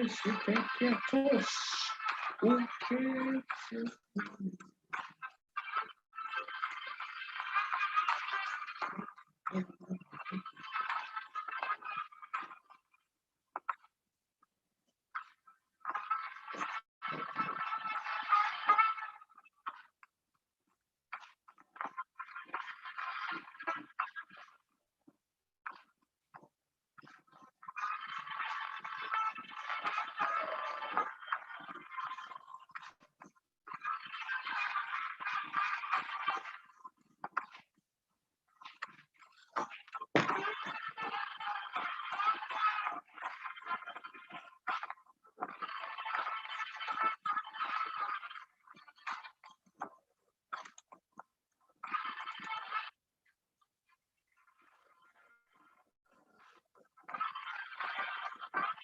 se te quietos, porque